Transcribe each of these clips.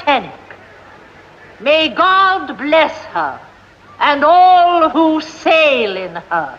Titanic. May God bless her and all who sail in her.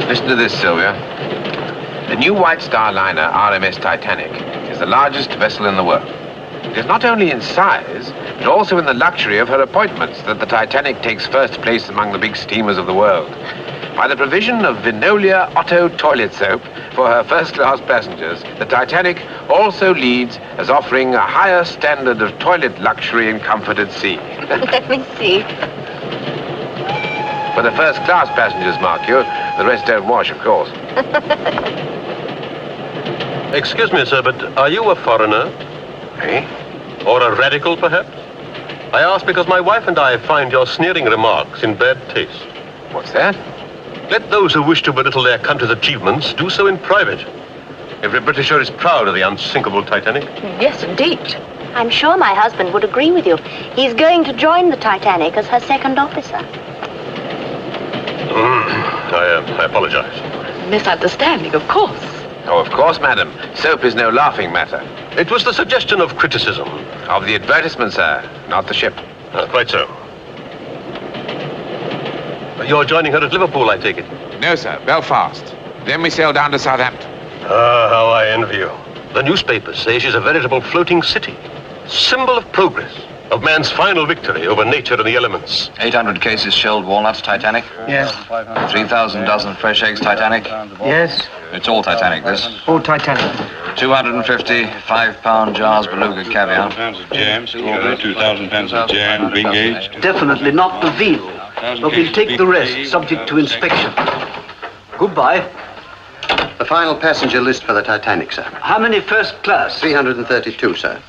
Listen to this, Sylvia. The new White Star liner, RMS Titanic, is the largest vessel in the world. It is not only in size, but also in the luxury of her appointments that the Titanic takes first place among the big steamers of the world. By the provision of Vinolia Otto toilet soap for her first-class passengers, the Titanic also leads as offering a higher standard of toilet luxury and comfort at sea. Let me see. For the first-class passengers, mark you, the rest don't wash, of course. Excuse me, sir, but are you a foreigner? Eh? Or a radical, perhaps? I ask because my wife and I find your sneering remarks in bad taste. What's that? Let those who wish to belittle their country's achievements do so in private. Every Britisher is proud of the unsinkable Titanic. Yes, indeed. I'm sure my husband would agree with you. He's going to join the Titanic as her second officer. I apologize. Misunderstanding, of course. Oh, of course, madam. Soap is no laughing matter. It was the suggestion of criticism. Of the advertisement, sir, not the ship. Quite so. You're joining her at Liverpool, I take it? No, sir, Belfast. Then we sail down to Southampton. Ah, how I envy you. The newspapers say she's a veritable floating city. Symbol of progress, of man's final victory over nature and the elements. 800 cases shelled walnuts, Titanic? Yes. 3,000 dozen fresh eggs, Titanic? Yes. It's all Titanic, this. All Titanic. 250 5-pound jars beluga caviar. 2,000 pounds of jam, strawberry, 2,000 pounds of jam, being aged. Definitely not the veal. But we'll take the rest, subject to inspection. Goodbye. The final passenger list for the Titanic, sir. How many first class? 332, sir.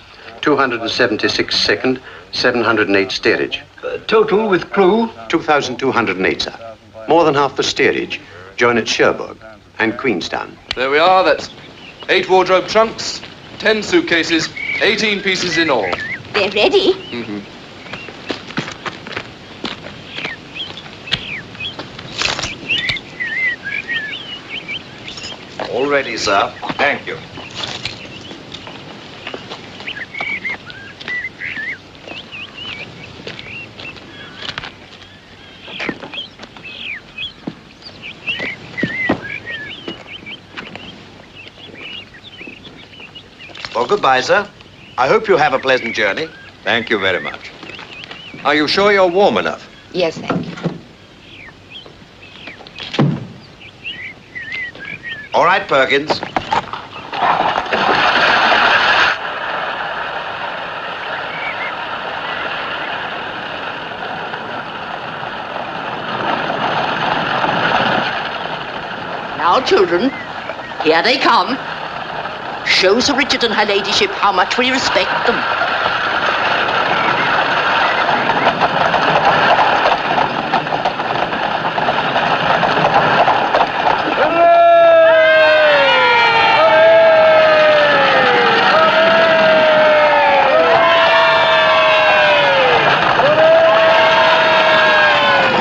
276 second, 708 steerage. Total with crew? 2,208, sir. More than half the steerage join at Cherbourg and Queenstown. There we are, that's 8 wardrobe trunks, 10 suitcases, 18 pieces in all. They're ready. All ready, sir. Thank you. Well, goodbye, sir. I hope you have a pleasant journey. Thank you very much. Are you sure you're warm enough? Yes, thank you. All right, Perkins. Now, children, here they come. Show Sir Richard and her ladyship how much we respect them.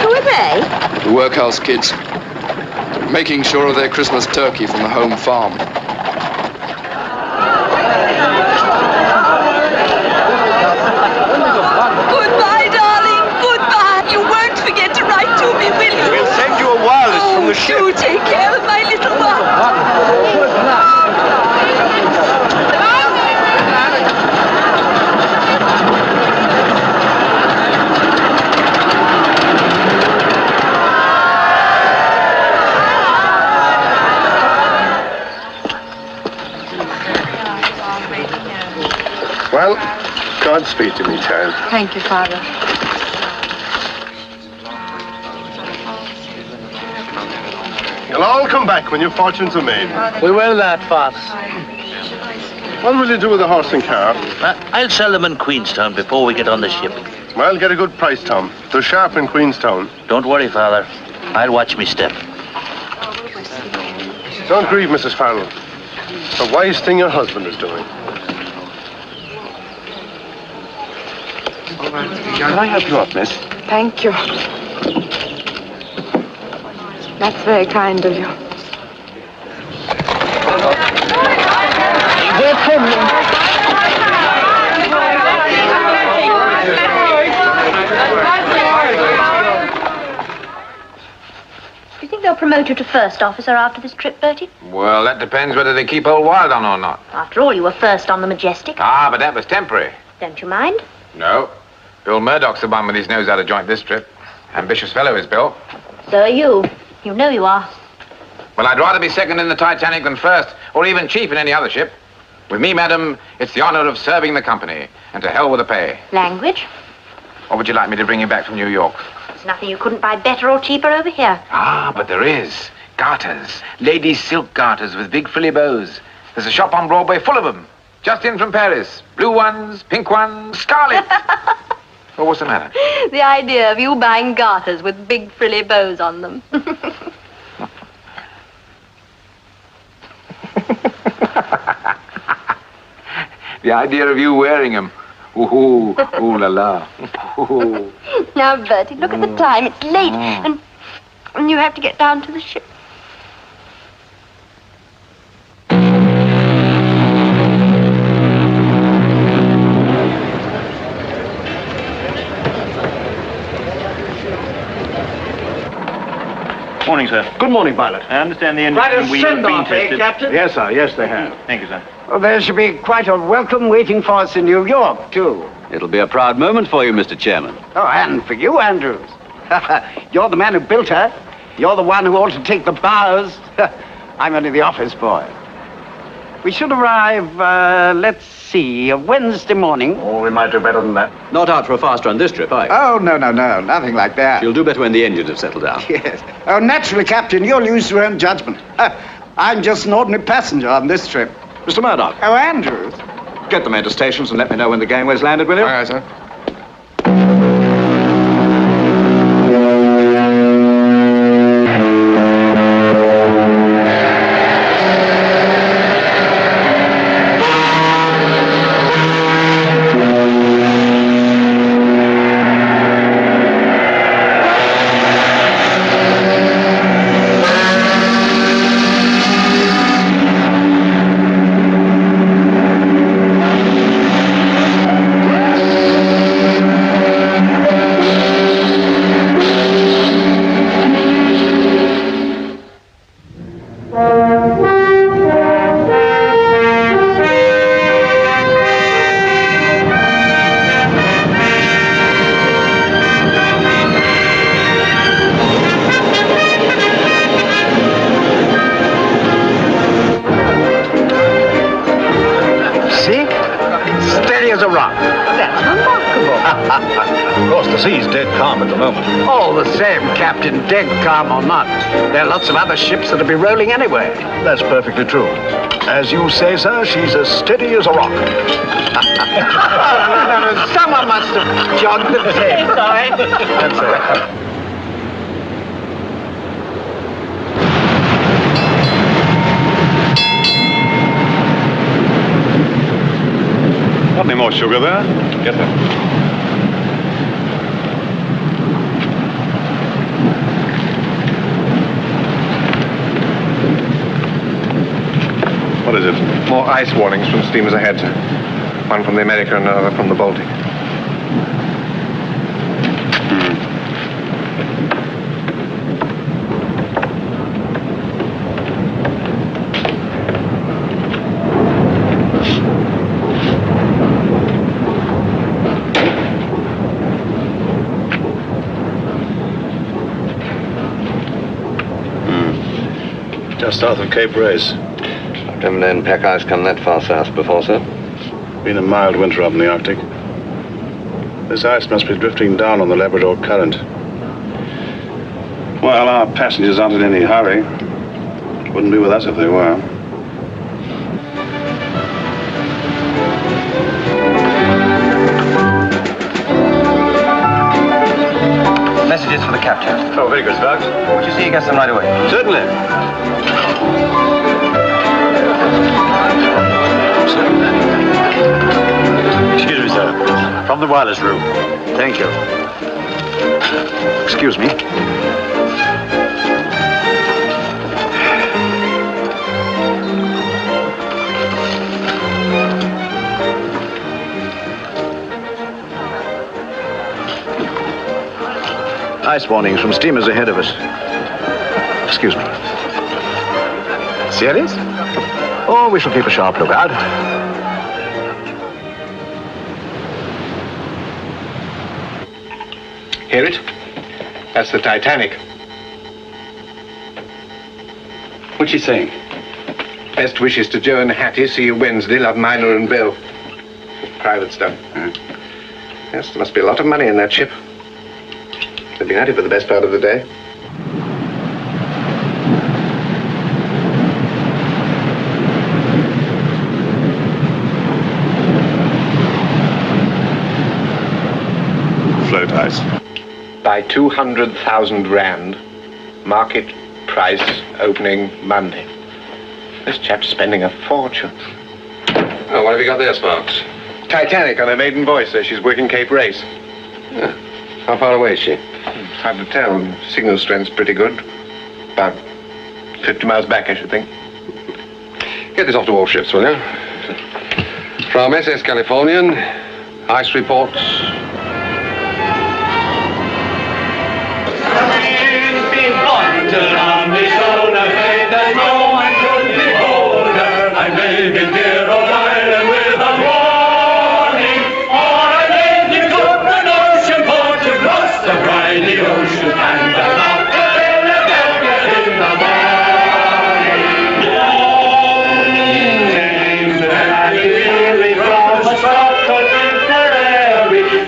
Who are they? The workhouse kids. Making sure of their Christmas turkey from the home farm. Goodbye, darling. Goodbye. You won't forget to write to me, will you? We'll send you a wireless from the ship. Do take care of my little one. Well, Godspeed to me, child. Thank you, Father. You'll all come back when your fortunes are made. We will that, Father. What will you do with the horse and car? I'll sell them in Queenstown before we get on the ship. Well, get a good price, Tom. They're sharp in Queenstown. Don't worry, Father. I'll watch me step. Don't grieve, Mrs. Farrell. It's a wise thing your husband is doing. Can I help you up, miss? Thank you. That's very kind of you. Wait for me. Do you think they'll promote you to first officer after this trip, Bertie? Well, that depends whether they keep old Wild on or not. After all, you were first on the Majestic. Ah, but that was temporary. Don't you mind? No. Bill Murdoch's the one with his nose out of joint this trip. Ambitious fellow is Bill. So are you. You know you are. Well, I'd rather be second in the Titanic than first, or even chief in any other ship. With me, madam, it's the honor of serving the company, and to hell with the pay. Language? Or would you like me to bring you back from New York? There's nothing you couldn't buy better or cheaper over here. Ah, but there is. Garters. Ladies' silk garters with big frilly bows. There's a shop on Broadway full of them. Just in from Paris. Blue ones, pink ones, scarlet. Oh, what's the matter? The idea of you buying garters with big frilly bows on them. The idea of you wearing them. Ooh, ooh la la. Ooh. Now, Bertie, look at the time. It's late, and you have to get down to the ship. Morning, sir. Good morning, pilot. I understand the engine Quite a wheel has been send-off, tested. Captain? Yes, sir. Yes, they have. Thank you, sir. Well, there should be quite a welcome waiting for us in New York, too. It'll be a proud moment for you, Mr. Chairman. Oh, and for you, Andrews. You're the man who built her. You're the one who ought to take the bows. I'm only the office boy. We should arrive, let's see, Wednesday morning. Oh, we might do better than that. Not out for a fast run this trip, are you? Oh, no, nothing like that. You'll do better when the engines have settled down. Yes. Oh, naturally, Captain, you'll use your own judgment. I'm just an ordinary passenger on this trip. Mr. Murdoch. Oh, Andrews. Get the men to stations and let me know when the gangway's landed, will you? Aye, aye, sir. as a rock. That's remarkable. Of course, the sea's dead calm at the moment. All the same, Captain, dead calm or not, there are lots of other ships that'll be rolling anyway. That's perfectly true. As you say, sir, she's as steady as a rock. Someone must have jogged the tape. Sorry. That's all right. Got any more sugar there? Yes, sir. What is it? More ice warnings from steamers ahead, sir. One from the America and another from the Baltic. Just south of Cape Race. Never known pack ice come that far south before, sir. Been a mild winter up in the Arctic. This ice must be drifting down on the Labrador Current. Well, our passengers aren't in any hurry. Wouldn't be with us if they were. Messages for the captain. Oh, very good, Sparks. Would you see you get them right away? Certainly. Excuse me, sir. From the wireless room. Thank you. Excuse me. Ice warnings from steamers ahead of us. Excuse me. Serious? Oh, we shall keep a sharp lookout. Hear it? That's the Titanic. What's she saying? Best wishes to Joe and Hattie. See you Wednesday. Love, Minor and Bill. Private stuff. Yes, there must be a lot of money in that ship. They've been at it for the best part of the day. Float ice. By 200,000 rand. Market price opening Monday. This chap's spending a fortune. Oh, what have you got there, Sparks? Titanic on her maiden voyage, so she's working Cape Race. Yeah. How far away is she? Hard to tell. Signal strength's pretty good. About 50 miles back, I should think. Get this off to all ships, will you? From SS Californian, ice reports.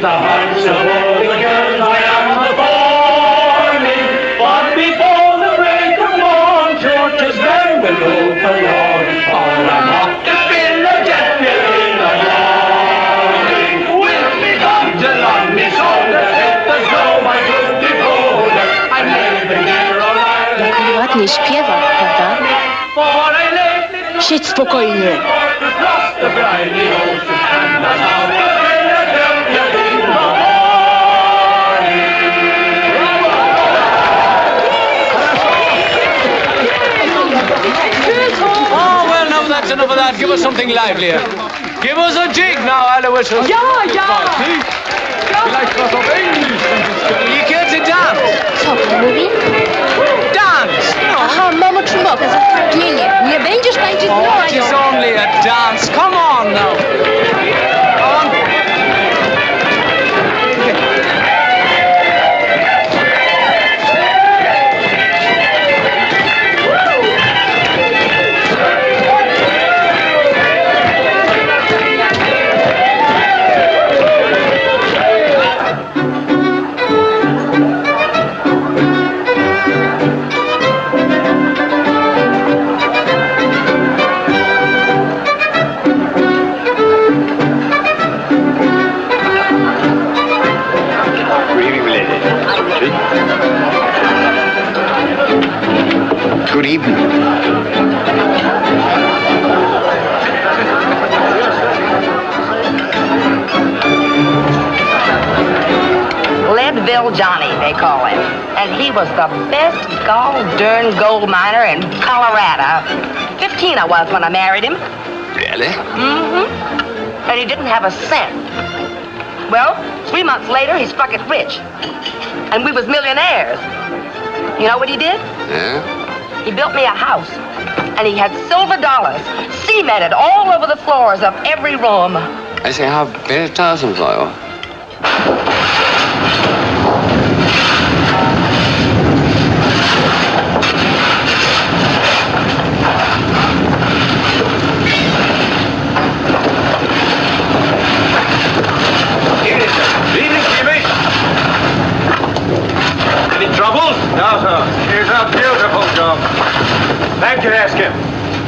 The hearts of all the girls I am the-borning, but before the break of morn, churches then will go forlorn, for I'm off to fill a jet in the morning. Will me come to London, shoulder, hit as though I could behold her. I'm living here all Ireland. Ładnie śpiewa, prawda? For I lately Siedź spokojnie. across the briny ocean, and I'm out to fill a jet in the morning. Oh, well, now that's enough of that. Give us something livelier. Give us a jig now, Alois. Ja, ja. Vielleicht was auf Englisch. You care to dance? Co pan mówi? Dance! Aha, mamo Trumboka, zatrudnienie. Nie będziesz tańczyć Oh, z it is Noją. only a dance. Come on now. Come on. Johnny, they call him. And he was the best gall-darn gold miner in Colorado. 15 I was when I married him. Really? Mm-hmm. And he didn't have a cent. Well, 3 months later, he struck it rich. And we was millionaires. You know what he did? Yeah? He built me a house. And he had silver dollars, cemented all over the floors of every room. I say, how very tiresome for you. Evening, Jimmy. Any troubles? No, sir. It's a beautiful job. Thank you, ask him.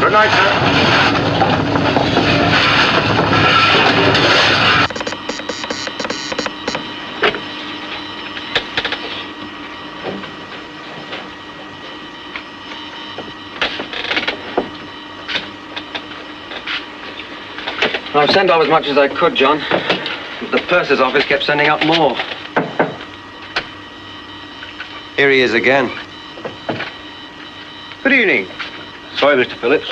Good night, sir. I've sent off as much as I could, John. The purser's office kept sending out more. Here he is again. Good evening. Sorry, Mr. Phillips.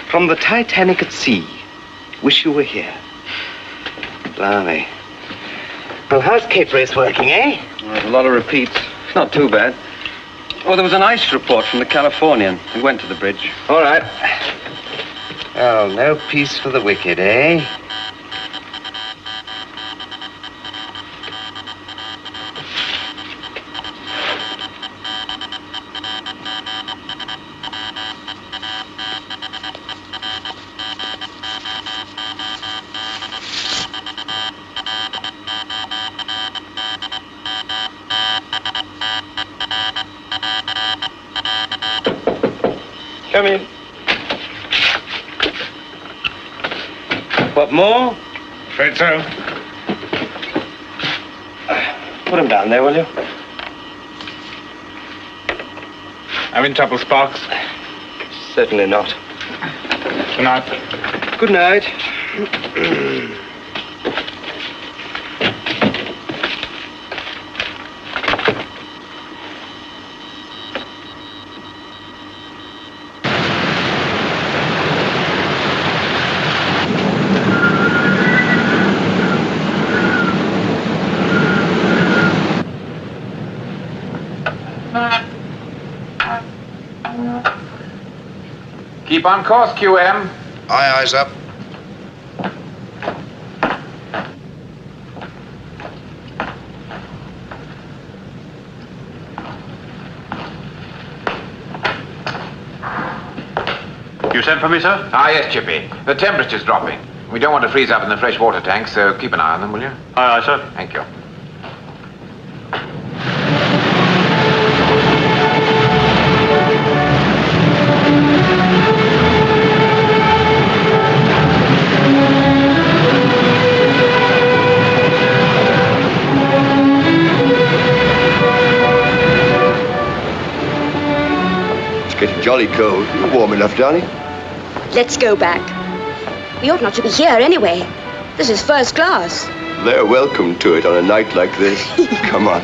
From the Titanic at sea. Wish you were here. Blimey. Well, how's Cape Race working, eh? Well, there's a lot of repeats. It's not too bad. Oh, there was an ice report from the Californian. We went to the bridge. All right. Well, no peace for the wicked, eh? Come in. What more? Afraid so. Put him down there, will you? Having trouble, Sparks? Certainly not. Good night. Good night. Keep on course, QM. Aye, eyes up. You sent for me, sir? Ah, yes, Chippy. The temperature's dropping. We don't want to freeze up in the fresh water tanks, so keep an eye on them, will you? Aye, aye, sir. Thank you. Getting jolly cold. You're warm enough, darling. Let's go back. We ought not to be here anyway. This is first class. They're welcome to it on a night like this. Come on.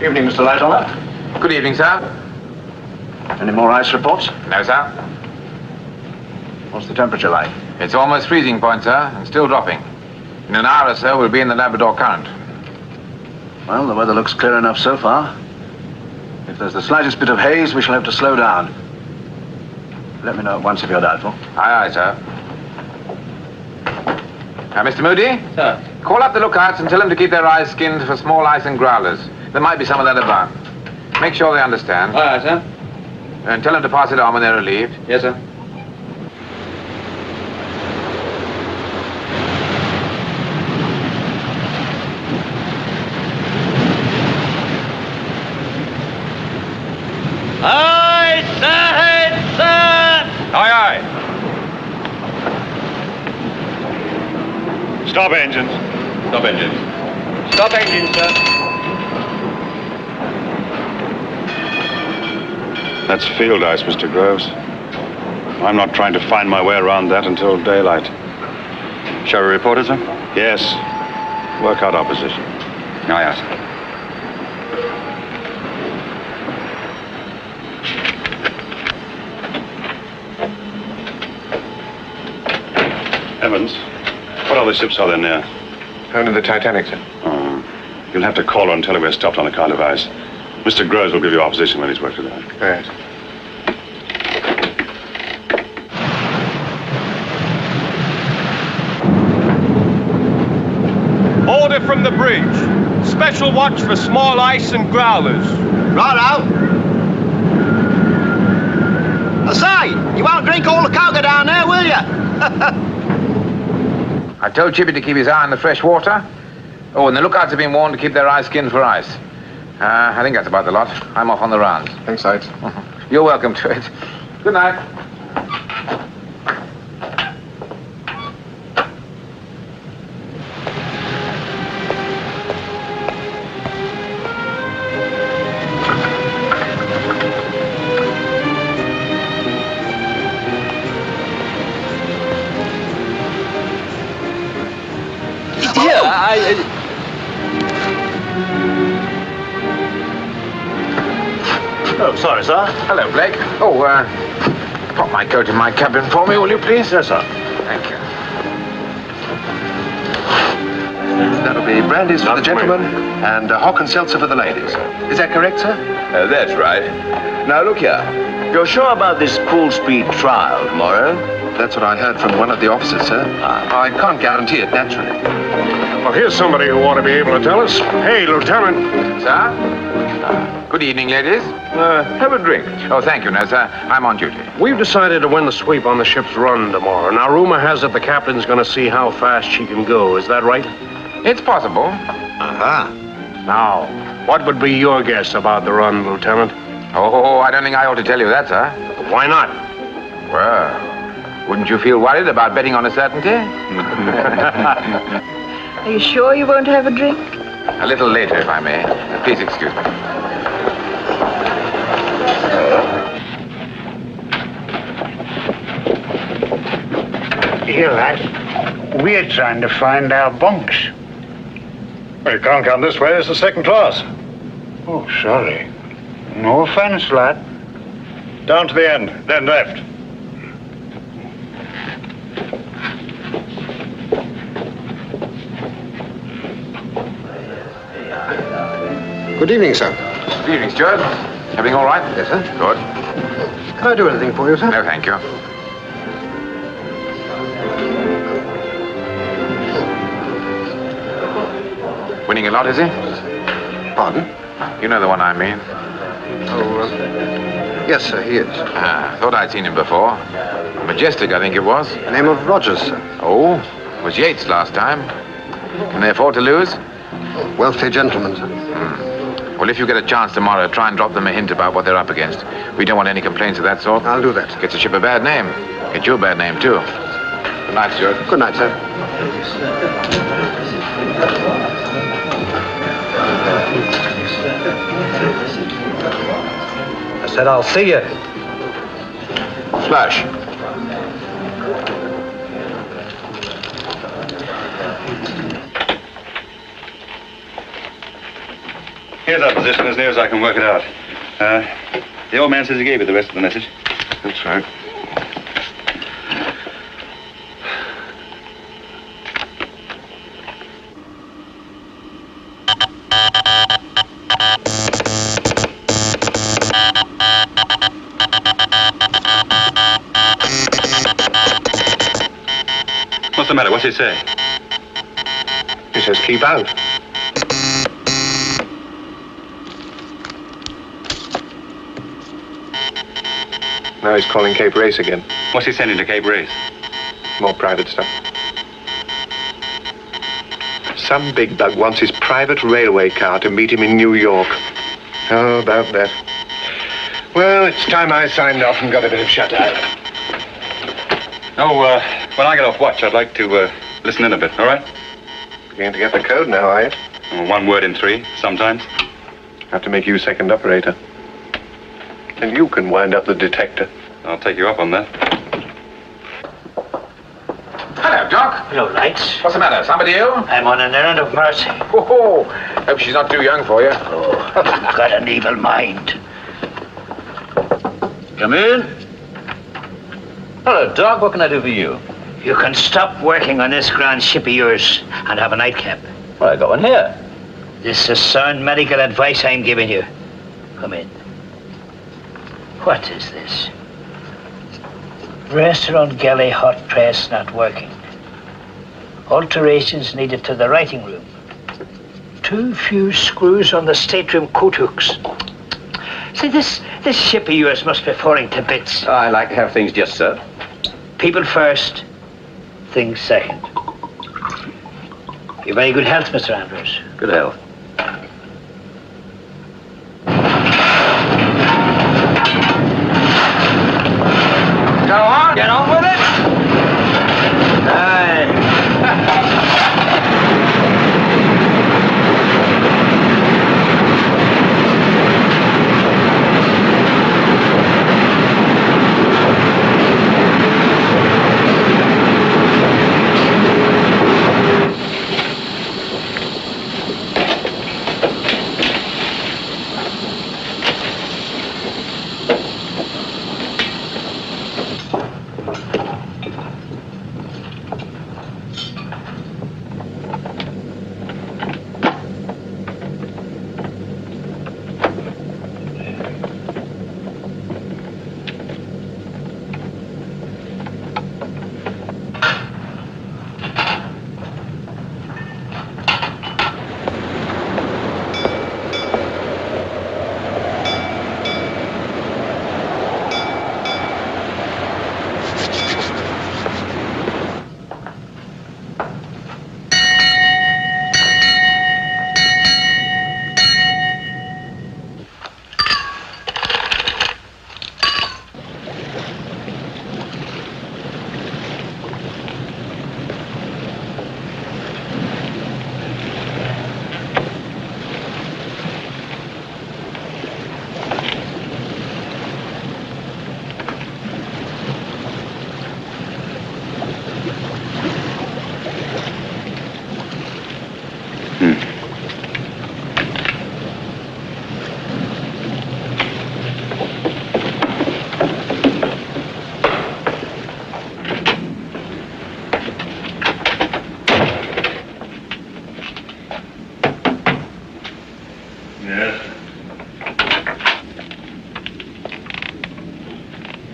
Evening, Mr. Lightoller. Good evening, sir. Any more ice reports? No, sir. What's the temperature like? It's almost freezing point, sir, and still dropping. In an hour or so, we'll be in the Labrador Current. Well, the weather looks clear enough so far. If there's the slightest bit of haze, we shall have to slow down. Let me know at once if you're doubtful. Aye, aye, sir. Mr. Moody? Sir. Call up the lookouts and tell them to keep their eyes skinned for small ice and growlers. There might be some of that about. Make sure they understand. All right, sir. And tell them to pass it on when they're relieved. Yes, sir. Stop engines. Stop engines. Stop engine, sir. That's field ice, Mr. Groves. I'm not trying to find my way around that until daylight. Shall we report it, sir? Yes. Work out our position. Aye, aye, sir. Evans, what other ships are there near? Only the Titanic, sir. Oh. You'll have to call her and tell her we're stopped on account of ice. Mr. Groves will give you our position when he's worked it out. Right. Order from the bridge. Special watch for small ice and growlers. Righto. I say, you won't drink all the cocoa down there, will you? I told Chippy to keep his eye on the fresh water. Oh, and the lookouts have been warned to keep their eyes skinned for ice. I think that's about the lot. I'm off on the rounds. Thanks, Sides. You're welcome to it. Good night. Oh, sorry, sir. Hello, Blake. Oh, pop my coat in my cabin for me, will you, please? Yes, sir. Thank you. That'll be brandies for the gentlemen and hock and seltzer for the ladies. Is that correct, sir? That's right. Now, look here. You're sure about this full-speed trial tomorrow? That's what I heard from one of the officers, sir. I can't guarantee it, naturally. Well, here's somebody who ought to be able to tell us. Hey, Lieutenant. Sir? Good evening, ladies. Have a drink. Oh, thank you, no, sir. I'm on duty. We've decided to win the sweep on the ship's run tomorrow. Now, rumor has it the captain's going to see how fast she can go. Is that right? It's possible. Uh-huh. Now, what would be your guess about the run, Lieutenant? Oh, I don't think I ought to tell you that, sir. Why not? Well, wouldn't you feel worried about betting on a certainty? Are you sure you won't have a drink? A little later, if I may. Please excuse me. Here, lad. We're trying to find our bunks. Well, you can't come this way. It's the second class. Oh, sorry. No offense, lad. Down to the end, then left. Good evening, sir. Good evening, Stuart. Everything all right? Yes, sir. Good. Can I do anything for you, sir? No, thank you. Winning a lot, is he? Pardon? You know the one I mean. Oh, yes, sir, he is. Thought I'd seen him before. Majestic, I think it was. Name of Rogers, sir. Oh, was Yates last time. Can they afford to lose? Wealthy gentleman, sir. Well, if you get a chance tomorrow, try and drop them a hint about what they're up against. We don't want any complaints of that sort. I'll do that. Gets the ship a bad name. Get you a bad name, too. Good night, Stuart. Good night, sir. I said I'll see you. Flash. Here's our position as near as I can work it out. The old man says he gave you the rest of the message. That's right. What's the matter? What's he say? He says keep out. Now he's calling Cape Race again. What's he sending to Cape Race? More private stuff. Some big bug wants his private railway car to meet him in New York. How about that? Well, it's time I signed off and got a bit of shut-eye. Oh, when I get off watch, I'd like to listen in a bit, all right? Beginning to get the code now, are you? Well, 1 word in 3, sometimes. Have to make you second operator. And you can wind up the detector. I'll take you up on that. Hello, Doc. Hello, Lights. What's the matter? Somebody ill? I'm on an errand of mercy. Oh, hope she's not too young for you. Oh, you've got an evil mind. Come in. Hello, Doc. What can I do for you? You can stop working on this grand ship of yours and have a nightcap. Well, I got one here. This is sound medical advice I'm giving you. Come in. What is this? Restaurant galley hot press not working. Alterations needed to the writing room. Too few screws on the stateroom coat hooks. See, this ship of yours must be falling to bits. I like to have things just so. People first, things second. You're very good health, Mr. Andrews. Good health. Go on. Get on with it. Aye.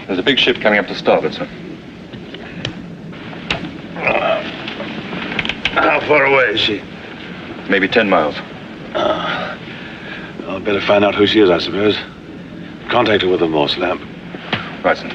There's a big ship coming up to starboard, sir. How far away is she? Maybe 10 miles. I'll better find out who she is, I suppose. Contact her with a Morse lamp. Right, sir.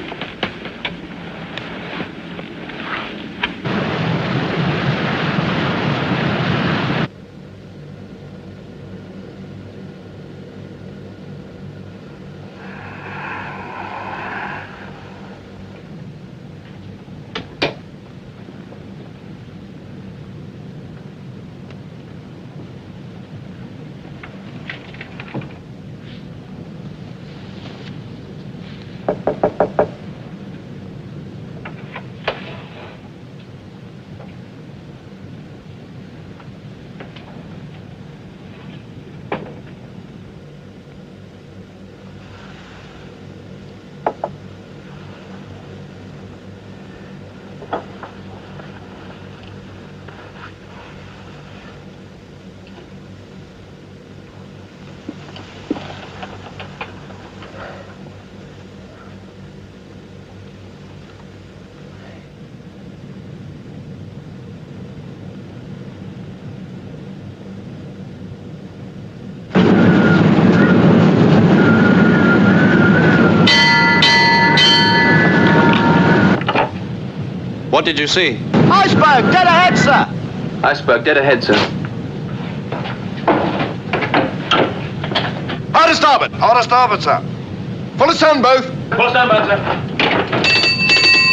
What did you see? Iceberg, dead ahead, sir. Iceberg, dead ahead, sir. Hard starboard. Hard starboard, sir. Full astern, both. Full starboard, sir.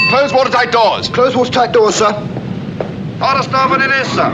Close watertight doors. Close watertight doors, sir. Hard starboard it is, sir.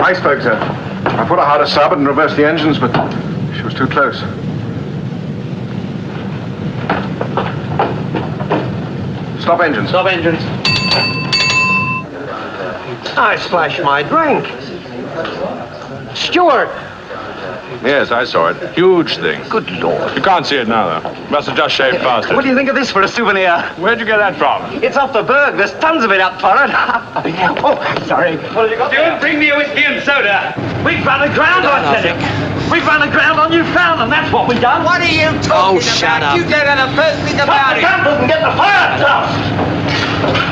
Iceberg, sir. I put her hard to starboard and reversed the engines, but she was too close. Stop engines. Stop engines. I splashed my drink. Stewart! Yes, I saw it. Huge thing. Good Lord. You can't see it now, though. Must have just shaved past it. What do you think of this for a souvenir? Where'd you get that from? It's off the berg. There's tons of it up for it. Oh, sorry. What have you got? Stewart, bring me a whiskey and soda. We've run aground, I tell you. We've run aground on Newfoundland. That's what we've done. What are you talking about? You don't know the first thing about it. Put the gun and get the fire out.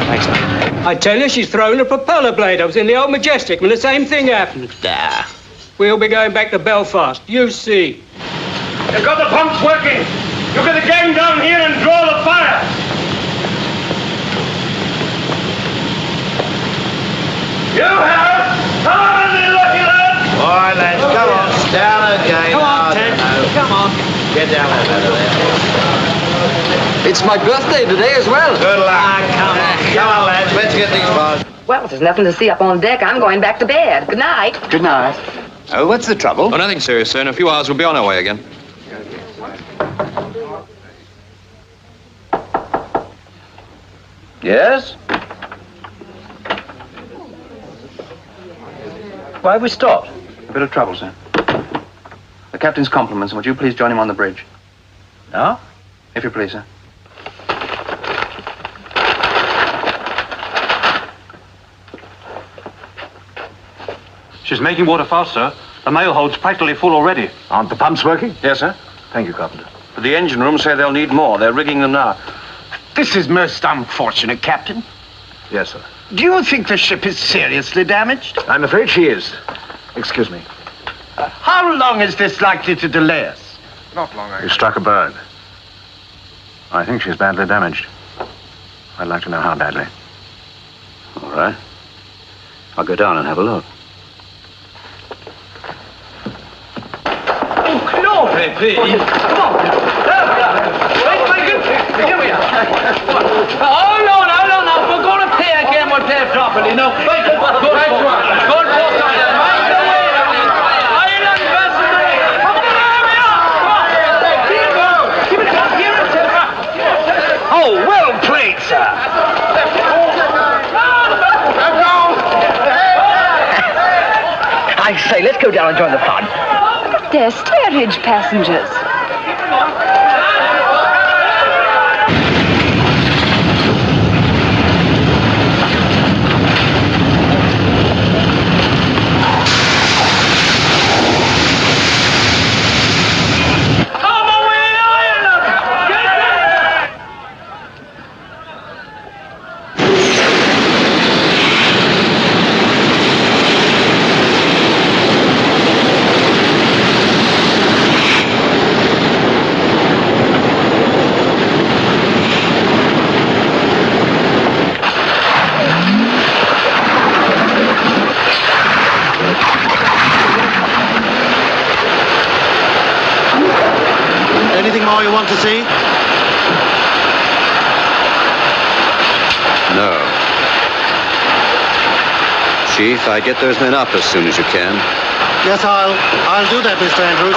Thanks, mate. I tell you, she's thrown a propeller blade. I was in the old Majestic when the same thing happened. There. We'll be going back to Belfast. You see. You've got the pumps working. You get the gang down here and draw the fire. You have. Come on, you lucky lad. All right, lads, come on. Down again. Come on, Ted. Come on. Get down there. It's my birthday today as well. Good luck. Come on, lads. Let's get these bars. Well, there's nothing to see up on deck. I'm going back to bed. Good night. Good night. Oh, what's the trouble? Oh, nothing serious, sir. In a few hours, we'll be on our way again. Yes? Why have we stopped? A bit of trouble, sir. The captain's compliments, and would you please join him on the bridge? No? If you please, sir. She's making water fast, sir. The mail hold's practically full already. Aren't the pumps working? Yes, sir. Thank you, Carpenter. But the engine room say they'll need more. They're rigging them now. This is most unfortunate, Captain. Yes, sir. Do you think the ship is seriously damaged? I'm afraid she is. Excuse me. How long is this likely to delay us? Not long, We struck a berg. I think she's badly damaged. I'd like to know how badly. All right. I'll go down and have a look. Oh, Glory be. Come on. Here we are. Oh, no. If we're going to pay again, we'll pay properly. No. Oh, well played, sir. I say, let's go down and join the fun. They're steerage passengers. Anything more you want to see? No. Chief. Get those men up as soon as you can. Yes, I'll do that, Mr. Andrews.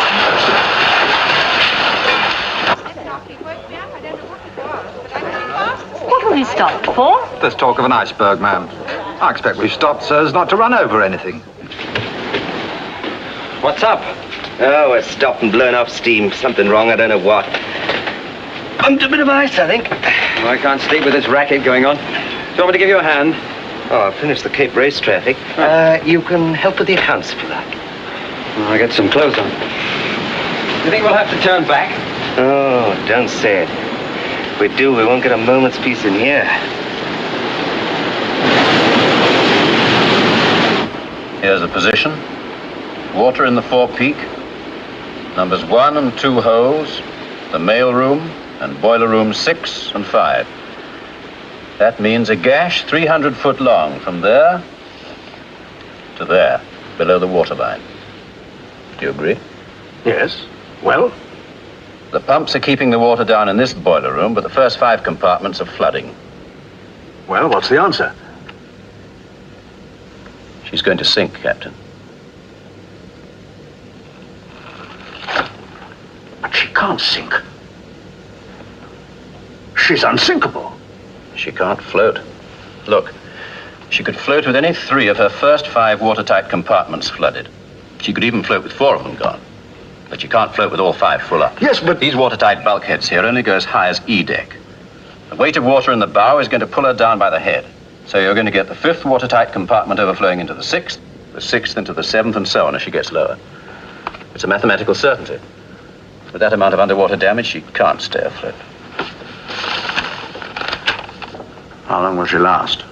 What have we stopped for? There's talk of an iceberg, ma'am. I expect we've stopped so as not to run over anything. What's up? Oh, we're stopped and blown off steam. Something wrong, I don't know what. Bumped a bit of ice, I think. Well, I can't sleep with this racket going on. Do you want me to give you a hand? Oh, I'll finish the Cape Race traffic. You can help with the accounts if you like. I'll get some clothes on. You think we'll have to turn back? Oh, don't say it. If we do, we won't get a moment's peace in here. Here's the position. Water in the forepeak. Numbers 1 and 2 holes. The mail room and boiler rooms 6 and 5. That means a gash 300 foot long from there to there, below the waterline. Do you agree? Yes. Well? The pumps are keeping the water down in this boiler room, but the first 5 compartments are flooding. Well, what's the answer? She's going to sink, Captain. But she can't sink. She's unsinkable. She can't float. Look, she could float with any 3 of her first 5 watertight compartments flooded. She could even float with 4 of them gone. But you can't float with all 5 full up. Yes, but... These watertight bulkheads here only go as high as E deck. The weight of water in the bow is going to pull her down by the head. So you're going to get the 5th watertight compartment overflowing into the 6th, the 6th into the 7th, and so on as she gets lower. It's a mathematical certainty. With that amount of underwater damage, she can't stay afloat. How long will she last?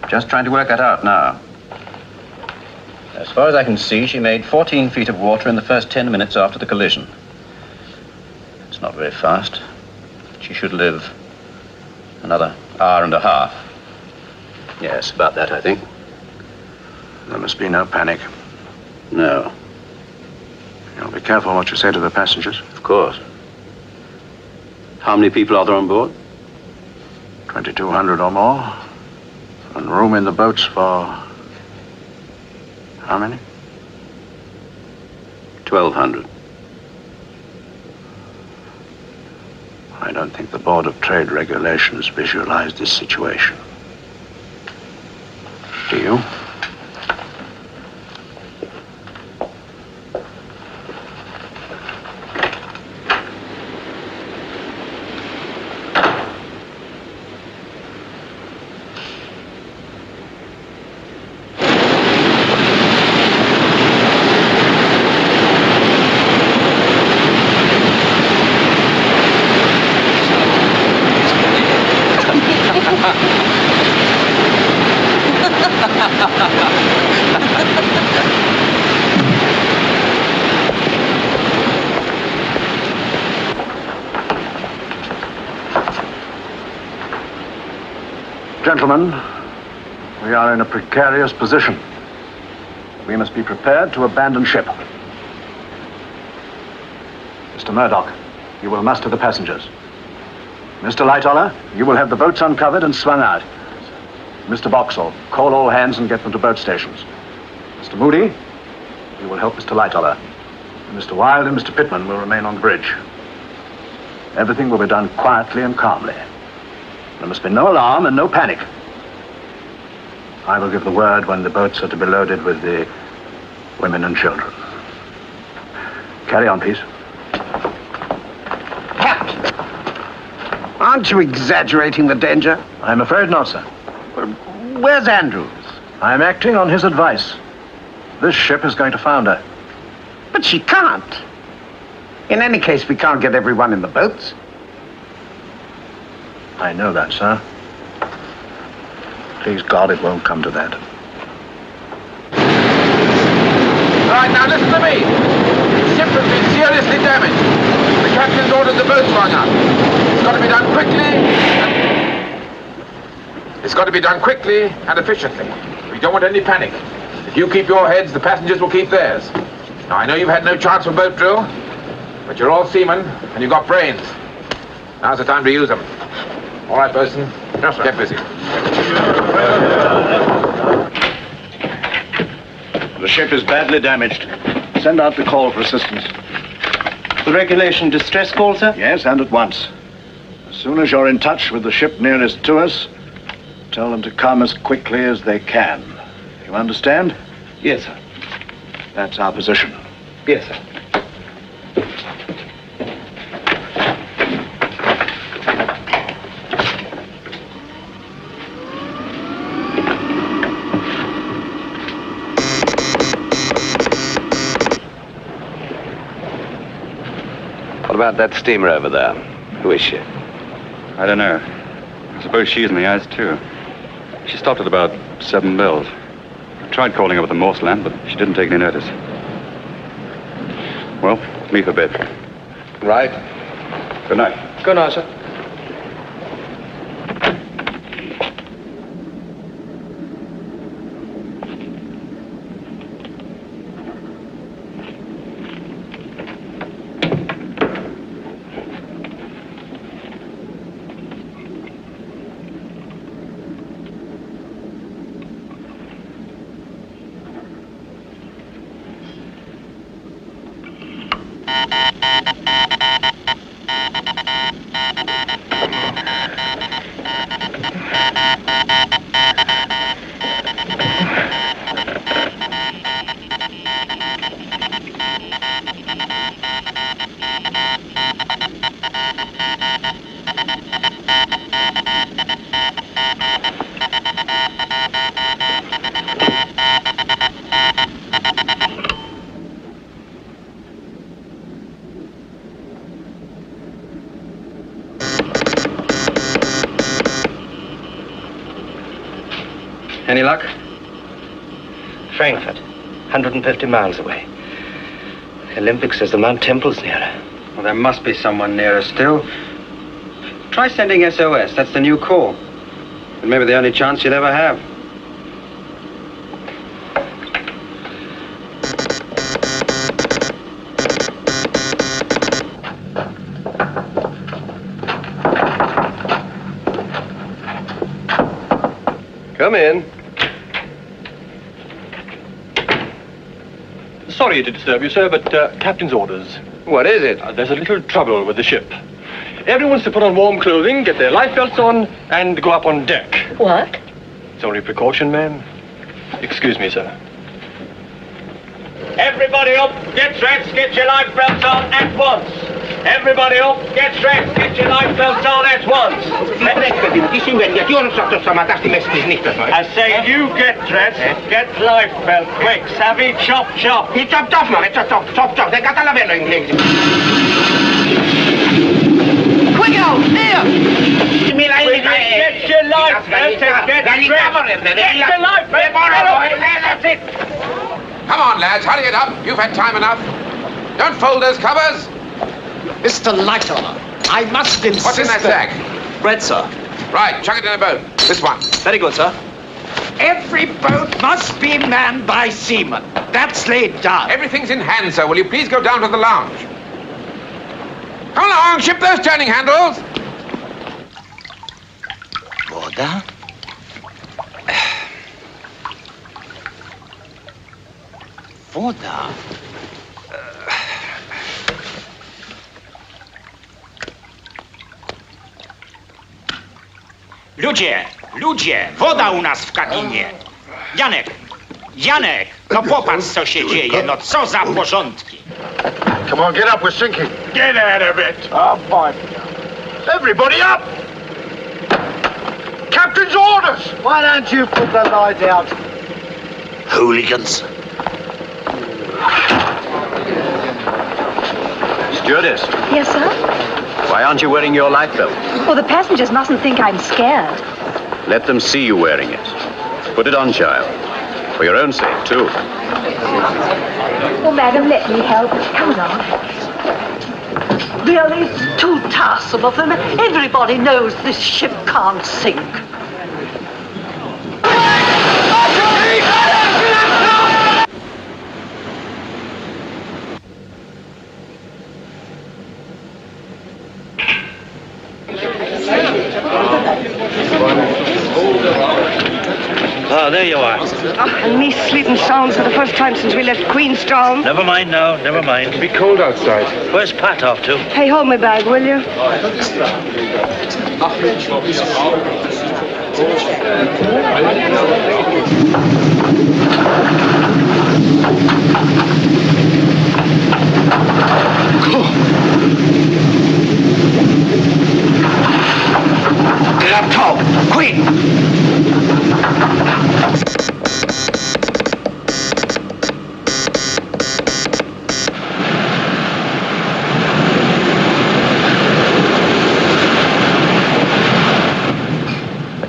Just trying to work that out now. As far as I can see, she made 14 feet of water in the first 10 minutes after the collision. It's not very fast. She should live another hour and a half. Yes, about that, I think. There must be no panic. No. You'll be careful what you say to the passengers. Of course. How many people are there on board? 2,200 or more. And room in the boats for... how many? 1,200. I don't think the Board of Trade Regulations visualized this situation. Do you? Gentlemen, we are in a precarious position. We must be prepared to abandon ship. Mr. Murdoch, you will muster the passengers. Mr. Lightoller, you will have the boats uncovered and swung out. Mr. Boxall, call all hands and get them to boat stations. Mr. Moody, you will help Mr. Lightoller. And Mr. Wilde and Mr. Pittman will remain on the bridge. Everything will be done quietly and calmly. There must be no alarm and no panic. I will give the word when the boats are to be loaded with the women and children. Carry on, please. Captain! Aren't you exaggerating the danger? I'm afraid not, sir. Where's Andrews? I'm acting on his advice. This ship is going to founder. But she can't. In any case, we can't get everyone in the boats. I know that, sir. Please God, it won't come to that. All right, now listen to me. The ship has been seriously damaged. The captain's ordered the boat swung up. It's got to be done quickly. It's got to be done quickly and efficiently. We don't want any panic. If you keep your heads, the passengers will keep theirs. Now, I know you've had no chance for boat drill, but you're all seamen and you've got brains. Now's the time to use them. All right, bosun. Yes, sir. Get busy. The ship is badly damaged. Send out the call for assistance. The regulation distress call, sir? Yes, and at once. As soon as you're in touch with the ship nearest to us, tell them to come as quickly as they can. You understand? Yes, sir. That's our position. Yes, sir. What about that steamer over there? Who is she? I don't know. I suppose she's in the ice, too. She stopped at about 7 bells. I tried calling over the Morse land, but she didn't take any notice. Well, me for bed. Right. Good night. Good night, sir. Any luck? Frankfurt, 150 miles away. Olympic says the Mount Temple's nearer. Well, there must be someone nearer still. Try sending SOS. That's the new call. It may be the only chance you'll ever have. Come in. Sorry to disturb you, sir, but captain's orders. What is it? There's a little trouble with the ship. Everyone's to put on warm clothing, get their life belts on, and go up on deck. What? It's only precaution, ma'am. Excuse me, sir. Everybody up, get dressed, get your life belts on at once. Everybody up, get dressed, get your life belts on at once. I say you get dressed, get life belt quick, savvy, chop, chop. Chop, chop, man, chop. They got a lavello in English. Quick out, here! Get your life belt and get dressed. Get your life belt. That's it. Come on, lads, hurry it up. You've had time enough. Don't fold those covers. Mr. Lightoller, I must insist. What's in that sack? Bread, sir. Right, chuck it in a boat. This one. Very good, sir. Every boat must be manned by seamen. That's laid down. Everything's in hand, sir. Will you please go down to the lounge? Come along, ship those turning handles. Voda? Voda? Ludzie, woda u nas w kabinie. Janek, no popatrz, co się dzieje, no co za porządki. Come on, get up, we're sinking. Get out of it. Oh, fine. Everybody up! Captain's orders! Why don't you put the light out? Hooligans. Stewardess, Yes, sir? why aren't you wearing your life belt? Well, the passengers mustn't think I'm scared. Let them see you wearing it. Put it on, child. For your own sake, too. Well, madam, let me help. Come along. Really, it's too tiresome of them. Everybody knows this ship can't sink. Oh, there you are. And me sleeping sound for the first time since we left Queenstown. Never mind now, never mind. It'll be cold outside. Where's Pat off to? Hey, hold my bag, will you? Get up top, quick!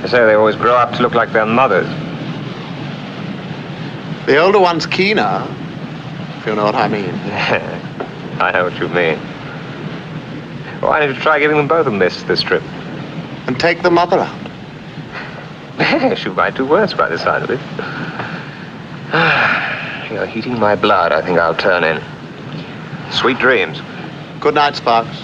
They say they always grow up to look like their mothers. The older one's keener, if you know what I mean. I know what you mean. Why don't you try giving them both a miss this trip? And take the mother out. Yes, you might do worse by the side of it. You're heating my blood. I think I'll turn in. Sweet dreams. Good night, Sparks.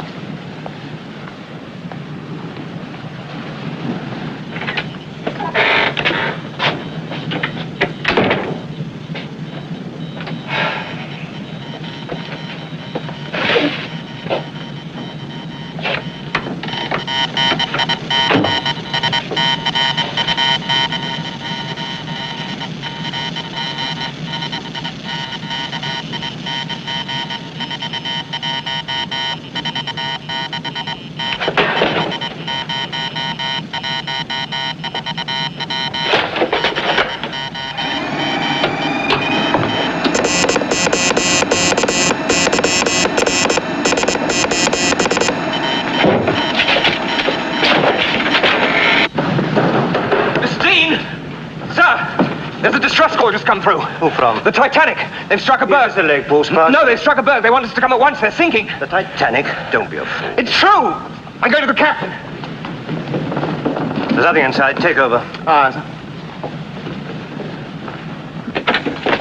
Come through. Who from? The Titanic. They've struck a berg. The leg post, Sparks. No, they've struck a berg. They want us to come at once. They're sinking. The Titanic? Don't be a fool. It's true. I'm going to the captain. There's nothing inside. Take over.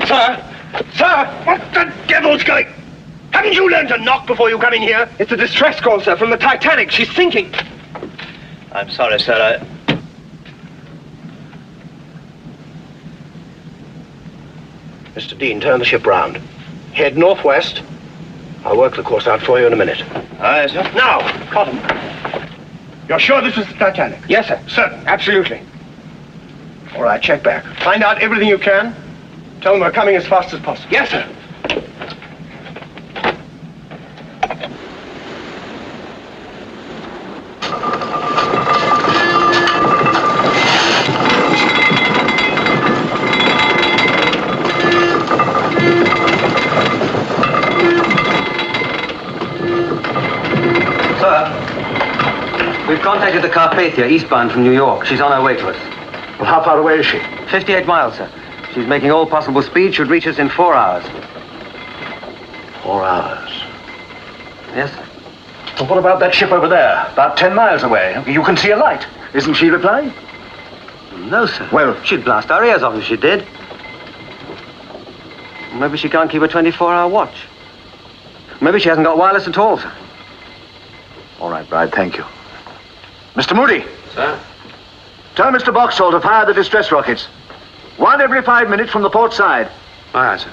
Sir, what the devil's going? Haven't you learned to knock before you come in here? It's a distress call, sir, from the Titanic. She's sinking. I'm sorry, sir. Mr. Dean, turn the ship round. Head northwest. I'll work the course out for you in a minute. Aye, sir. Now, Cotton. You're sure this is the Titanic? Yes, sir. Certain, absolutely. All right, check back. Find out everything you can. Tell them we're coming as fast as possible. Yes, sir. We've contacted the Carpathia, eastbound from New York. She's on her way to us. Well, how far away is she? 58 miles, sir. She's making all possible speed. Should reach us in 4 hours. 4 hours. Yes, sir. Well, what about that ship over there? About 10 miles away. You can see a light. Isn't she replying? No, sir. Well, she'd blast our ears off if she did. Maybe she can't keep a 24-hour watch. Maybe she hasn't got wireless at all, sir. All right, Bride, thank you. Mr. Moody. Sir? Tell Mr. Boxall to fire the distress rockets. 1 every 5 minutes from the port side. Aye, aye, sir.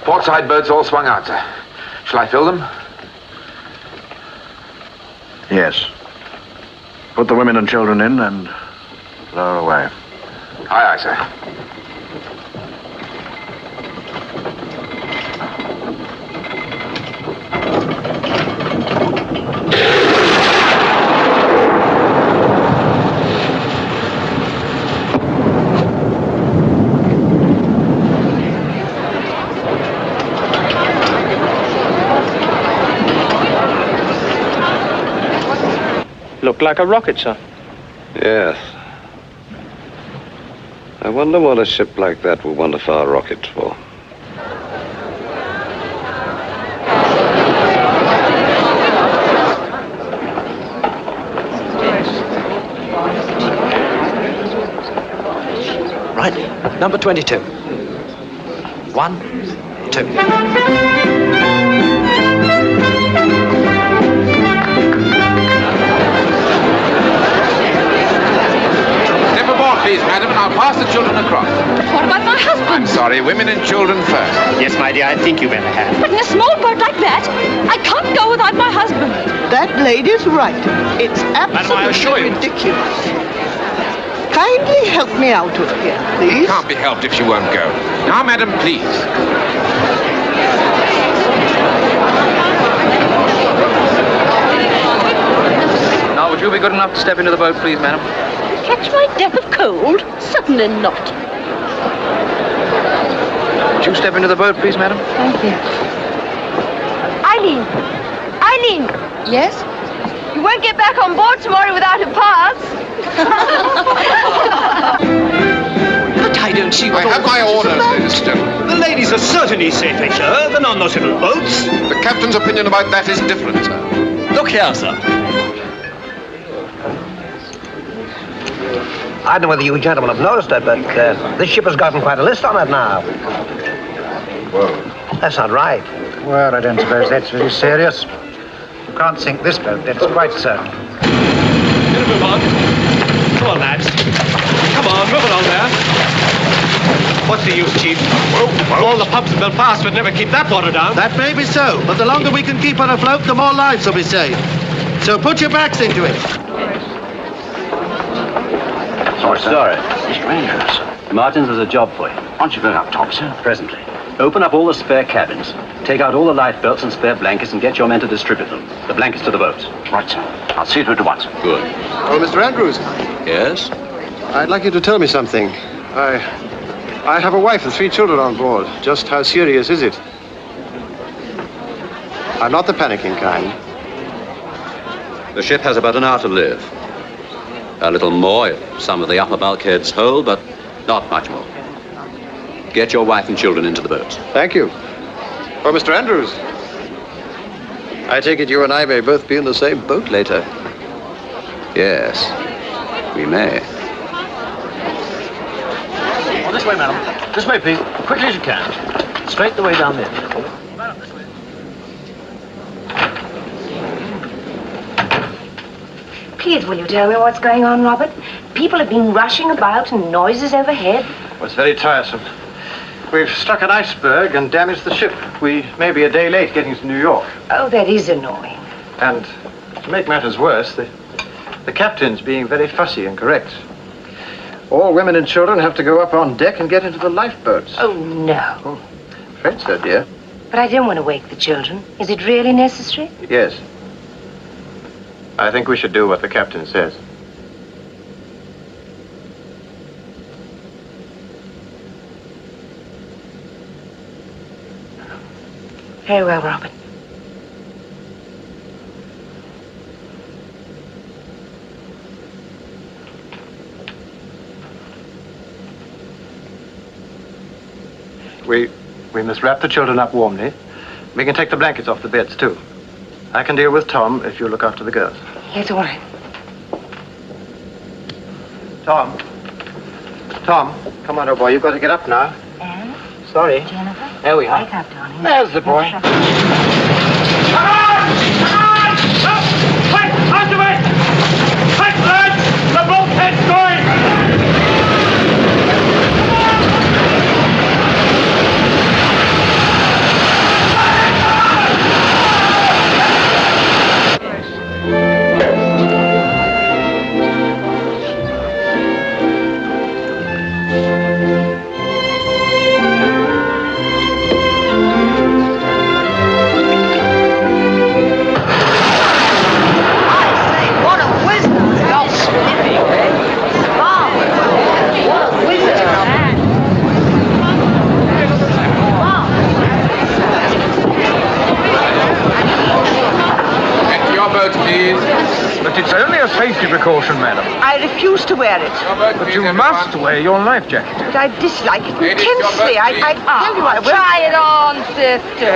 Port side boats all swung out, sir. Shall I fill them? Yes. Put the women and children in and lower away. Aye, aye, sir. Looked like a rocket, sir. Yes. I wonder what a ship like that would want a fire rocket for. Right, number 22. 1, 2. pass the children across. What about my husband? I'm sorry, women and children first. Yes, my dear, I think you better have. But in a small boat like that, I can't go without my husband. That lady's right. It's absolutely ridiculous. Kindly help me out of here, please. It can't be helped if she won't go. Now, madam, please. Now, would you be good enough to step into the boat, please, madam? Catch my death of cold? Certainly not. Would you step into the boat, please, madam? Thank you. Eileen! Eileen! Yes? You won't get back on board tomorrow without a pass. But I don't see what... I have my orders, ladies and gentlemen. The ladies are certainly safely, sir. They're on those little boats. The captain's opinion about that is different, sir. Look here, sir. I don't know whether you gentlemen have noticed it, but this ship has gotten quite a list on it now. That's not right. Well, I don't suppose that's very serious. You can't sink this boat, that's quite certain. Better move on. Come on, lads. Come on, move along there. What's the use, Chief? All the pumps in Belfast would never keep that water down. That may be so, but the longer we can keep her afloat, the more lives will be saved. So put your backs into it. Sorry. Mr. Andrews. Martins has a job for you. Why don't you go up top, sir? Presently. Open up all the spare cabins, take out all the lifebelts and spare blankets and get your men to distribute them. The blankets to the boats. Right, sir. I'll see to it at once. Good. Oh, Mr. Andrews. Yes? I'd like you to tell me something. I have a wife and 3 children on board. Just how serious is it? I'm not the panicking kind. The ship has about an hour to live. A little more if some of the upper bulkheads hold, but not much more. Get your wife and children into the boats. Thank you. Oh, Mr. Andrews. I take it you and I may both be in the same boat later. Yes, we may. Oh, this way, madam. This way, please. Quickly as you can. Straight the way down there. Please, will you tell me what's going on, Robert? People have been rushing about and noises overhead. Well, it's very tiresome. We've struck an iceberg and damaged the ship. We may be a day late getting to New York. Oh, that is annoying. And to make matters worse, the captain's being very fussy and correct. All women and children have to go up on deck and get into the lifeboats. Oh, no. Oh, afraid so, dear. But I don't want to wake the children. Is it really necessary? Yes. I think we should do what the captain says. Very well, Robert. We must wrap the children up warmly. We can take the blankets off the beds, too. I can deal with Tom if you look after the girls. Yes, all right. Tom, come on, old boy. You've got to get up now. Anne? Sorry. Jennifer? There we are. Wake up, darling. There's the boy. Come on! Up! Quick! Out of it! Quick, lads! The bulkhead's going! But it's only a safety precaution, madam. I refuse to wear it. But you must wear your life jacket. But I dislike it intensely. I tell you I will. Try it on, sister.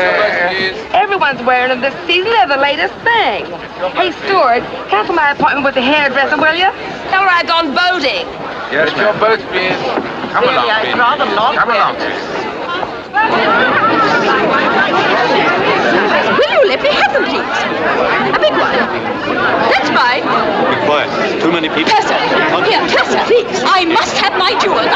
Everyone's wearing it this season. They're the latest thing. Hey, Stuart, cancel my appointment with the hairdresser, will you? Tell her I've gone boating. Yes, your boat, please. Come Really, along, I'd please. rather not Come wear along. Will you let me have them, please? A big one. That's fine. Be quiet. Too many people. Tessa, here, Tessa, please. I must have my jewels.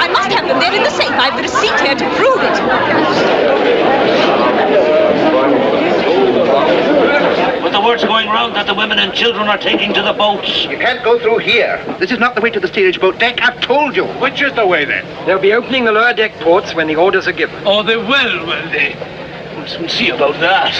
ground that the women and children are taking to the boats. You can't go through here. This is not the way to the steerage boat deck. I've told you. Which is the way, then? They'll be opening the lower deck ports when the orders are given. Oh, they will they? We'll soon see about that.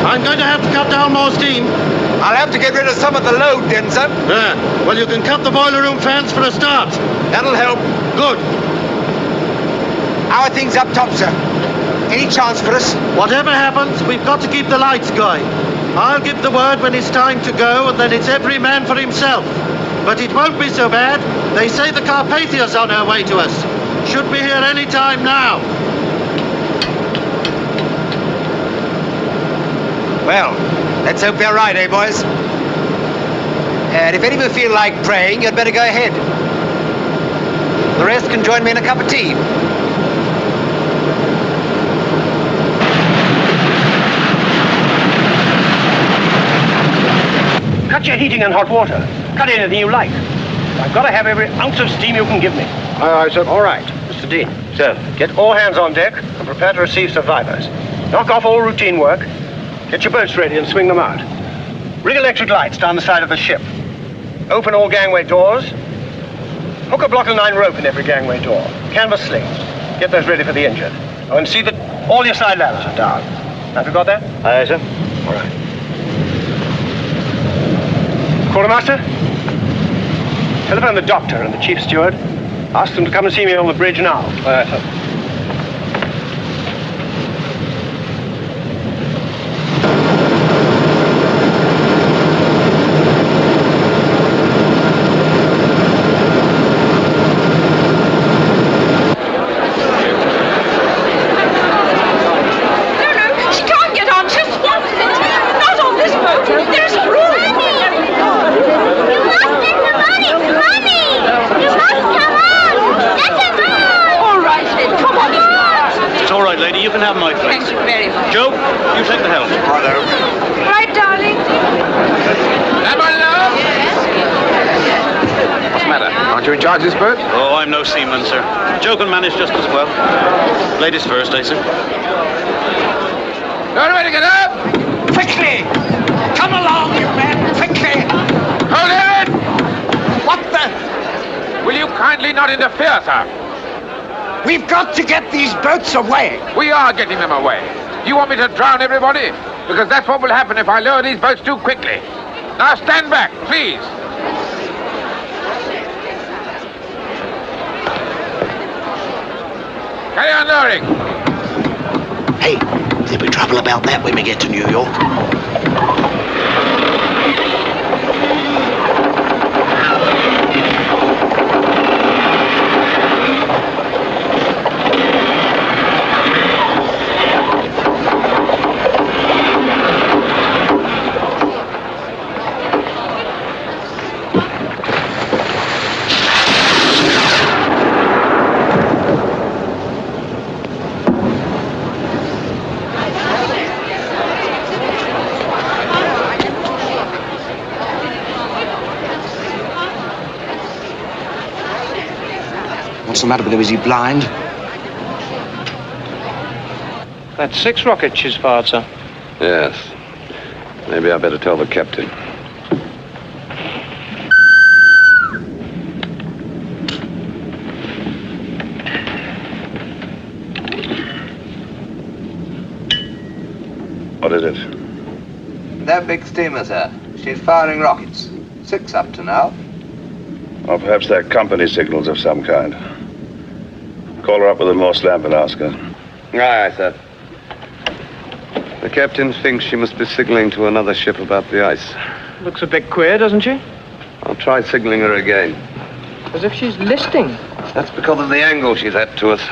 I'm going to have to cut down more steam. I'll have to get rid of some of the load, Denson. Yeah. Well, you can cut the boiler room fans for a start. That'll help. Good. How are things up top, sir? Any chance for us? Whatever happens, we've got to keep the lights going. I'll give the word when it's time to go, and then it's every man for himself. But it won't be so bad. They say the Carpathia's on her way to us. Should be here any time now. Well, let's hope they're right, eh, boys? And if any of you feel like praying, you'd better go ahead. The rest can join me in a cup of tea. Cut your heating and hot water. Cut anything you like. I've got to have every ounce of steam you can give me. Aye, aye, sir. All right, Mr. Dean. Sir, get all hands on deck and prepare to receive survivors. Knock off all routine work. Get your boats ready and swing them out. Rig electric lights down the side of the ship. Open all gangway doors. Hook a block of 9 rope in every gangway door. Canvas slings. Get those ready for the injured. Oh, and see that all your side ladders are down. Have you got that? Aye, sir. All right. Quartermaster? Telephone the doctor and the chief steward. Ask them to come and see me on the bridge now. Aye, sir. Have my place. Thank you very much. Joe, you take the helm. Righto. Right, darling. What's the matter? Aren't you in charge of this boat? Oh, I'm no seaman, sir. Joe can manage just as well. Ladies first, eh, sir? Everybody get up! Quickly! Come along, you men! Quickly! Hold it! What the? Will you kindly not interfere, sir? We've got to get these boats away. We are getting them away. Do you want me to drown everybody? Because that's what will happen if I lower these boats too quickly. Now stand back, please. Carry on lowering. Hey, there'll be trouble about that when we get to New York. What's the matter with him? Is he blind? That's 6 rockets she's fired, sir. Yes. Maybe I better tell the captain. What is it? That big steamer, sir. She's firing rockets. 6 up to now. Or perhaps they're company signals of some kind. Call her up with a Morse lamp and ask her. Aye, aye, sir. The captain thinks she must be signaling to another ship about the ice. Looks a bit queer, doesn't she? I'll try signaling her again. As if she's listing. That's because of the angle she's at to us.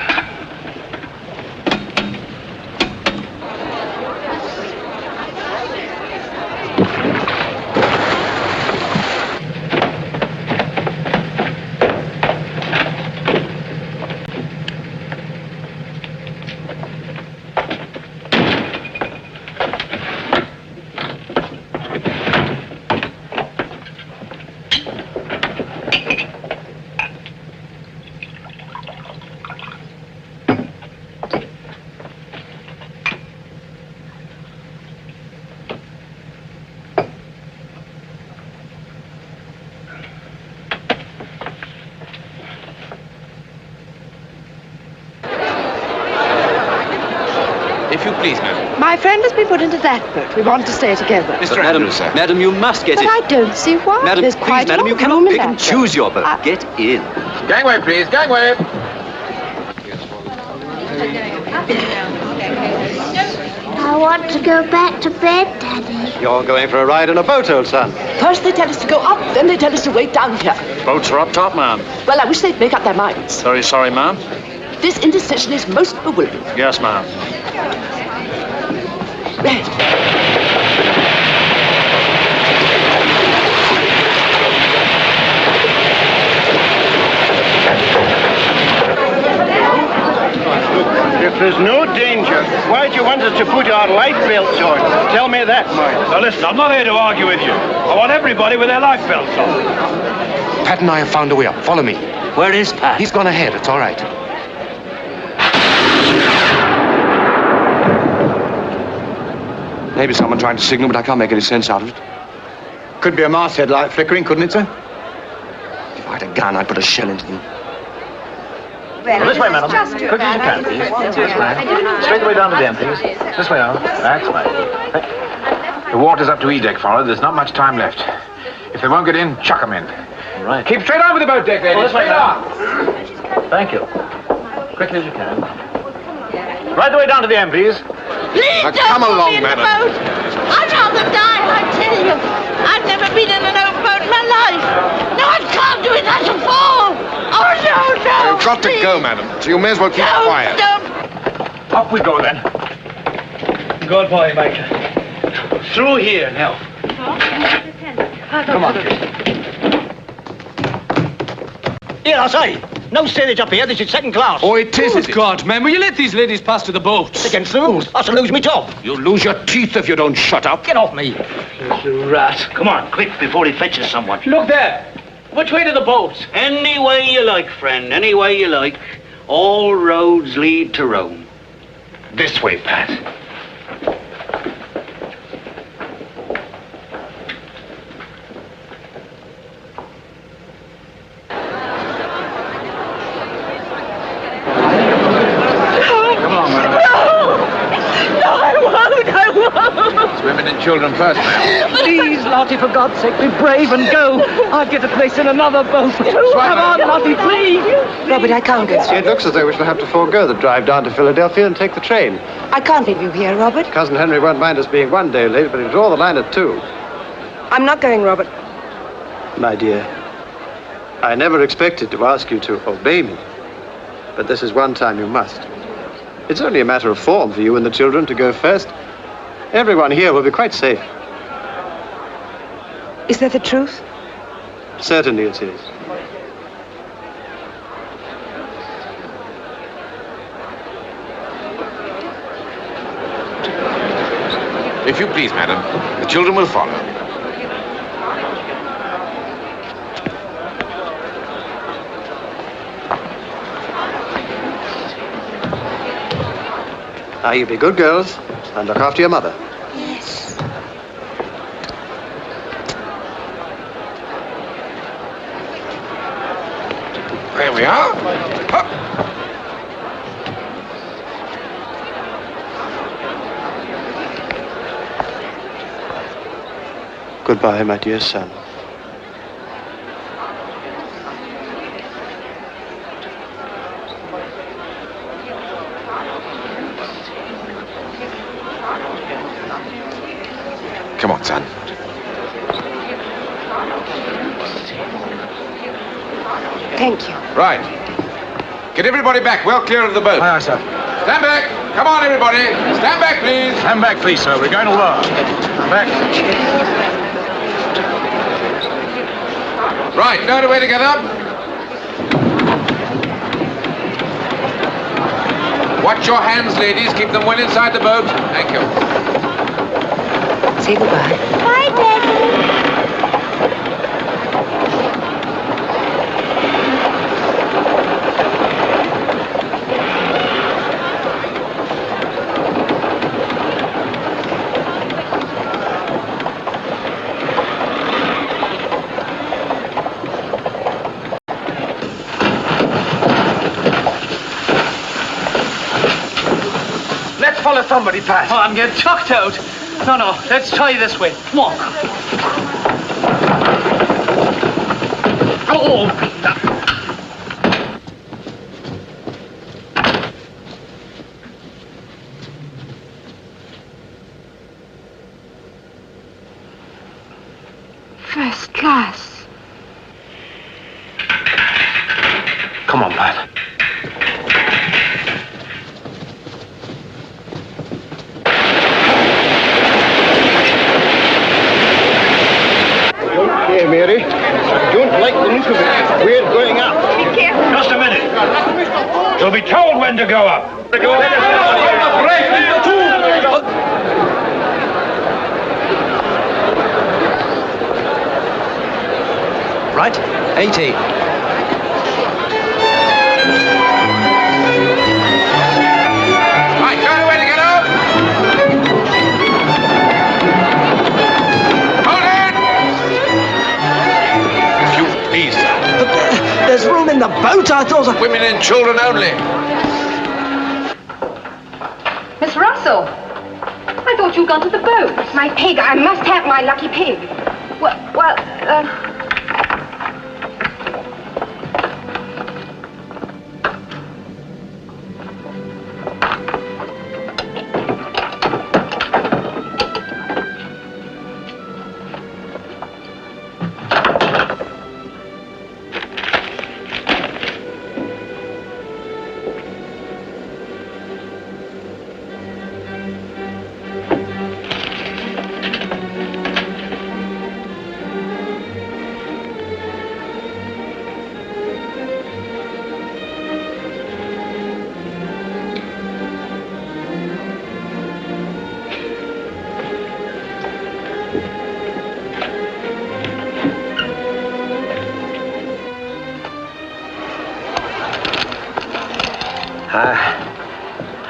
If you please, madam. My friend has been put into that boat. We want to stay together. Mr. Madam, Andrews, sir. madam, you must get But in. I don't see why. Madam, There's please, quite madam, a you lot of cannot room in pick and that choose your boat. boat. Get in. Gangway, please, gangway. I want to go back to bed, Daddy. You're going for a ride in a boat, old son. First they tell us to go up, then they tell us to wait down here. Boats are up top, ma'am. Well, I wish they'd make up their minds. Very sorry, ma'am. This indecision is most bewildering. Yes, ma'am. If there's no danger, why do you want us to put our life belts on? Tell me that, Mike. Now listen, I'm not here to argue with you. I want everybody with their life belts on. Pat and I have found a way up. Follow me. Where is Pat? He's gone ahead. It's all right. Maybe someone trying to signal, but I can't make any sense out of it. Could be a masthead light flickering, couldn't it, sir? If I had a gun, I'd put a shell into them. Well, this way, madam. Quickly as you can, please. This way. Straight away down to the end, please. This way, now. That's right. The water's up to E-deck, forward. There's not much time left. If they won't get in, chuck them in. All right. Keep straight on with the boat deck, ladies. This way, Straight on. madam. Thank you. Quickly as you can. Right the way down to the end, please. Please don't come put me along, in the madam. boat. I'd rather die, I tell you. I've never been in an open boat in my life. No, I can't do it. I shall fall. Oh, no. You've got to go, madam. So you may as well keep quiet. Don't. Off we go, then. Good boy, Major. Through here now. Come on. Here, I say. No steerage up here. This is second class. Oh, it is, is it? God, man, will you let these ladies pass to the boats? Against the rules. I shall lose my job. You'll lose your teeth if you don't shut up. Get off me. This rat. Come on, quick, before he fetches someone. Look there. Which way to the boats? Any way you like, friend. Any way you like. All roads lead to Rome. This way, Pat. Women and children first, ma'am. Please, Lottie, for God's sake, be brave and go. I'll get a place in another boat. Come on, Lottie, please. Robert, I can't go through. It looks as though we shall have to forego the drive down to Philadelphia and take the train. I can't leave you here, Robert. Cousin Henry won't mind us being 1 day late, but he'll draw the line at 2. I'm not going, Robert. My dear, I never expected to ask you to obey me, but this is one time you must. It's only a matter of form for you and the children to go first. Everyone here will be quite safe. Is that the truth? Certainly it is. If you please, madam, the children will follow. Now, you be good girls and look after your mother. Yes. There we are. Up. Goodbye, my dear son. Come on, son. Thank you. Right. Get everybody back, well clear of the boat. Aye, aye, sir. Stand back. Come on, everybody. Stand back, please. Stand back, please, sir. We're going to work. Back. Right, know the way to get up? Watch your hands, ladies. Keep them well inside the boat. Thank you. Say goodbye. Bye, Daddy. somebody, Pat. Oh, I'm getting chucked out. No, let's try this way. Come on. Oh! First class. Come on, Pat. Here, Mary. Don't like the look of it. We're going up. Be careful. Just a minute. You'll be told when to go up. Right? 80. Right, show me where to get up. Hold it! If you please, sir. There's room in the boat. I thought... Women and children only. Miss Russell, I thought you'd gone to the boat. My pig. I must have my lucky pig. Well,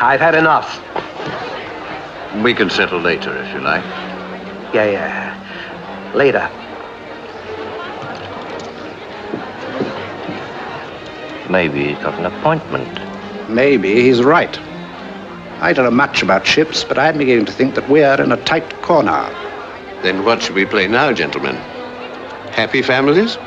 I've had enough. We can settle later, if you like. Yeah. Later. Maybe he's got an appointment. Maybe he's right. I don't know much about ships, but I'm beginning to think that we're in a tight corner. Then what should we play now, gentlemen? Happy families?